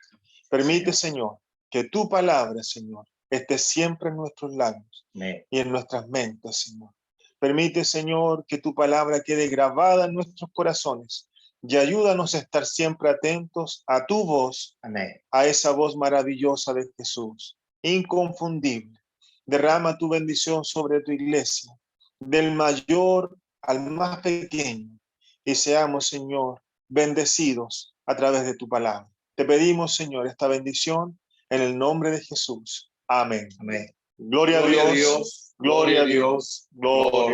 Permite, Señor, que tu palabra, Señor, esté siempre en nuestros labios Amén. y en nuestras mentes, Señor. Permite, Señor, que tu palabra quede grabada en nuestros corazones y ayúdanos a estar siempre atentos a tu voz, Amén. a esa voz maravillosa de Jesús, inconfundible. Derrama tu bendición sobre tu iglesia, del mayor al más pequeño, y seamos, Señor, bendecidos a través de tu palabra. Te pedimos, Señor, esta bendición en el nombre de Jesús. Amén. Amén. Gloria a Dios. Gloria a Dios. Gloria.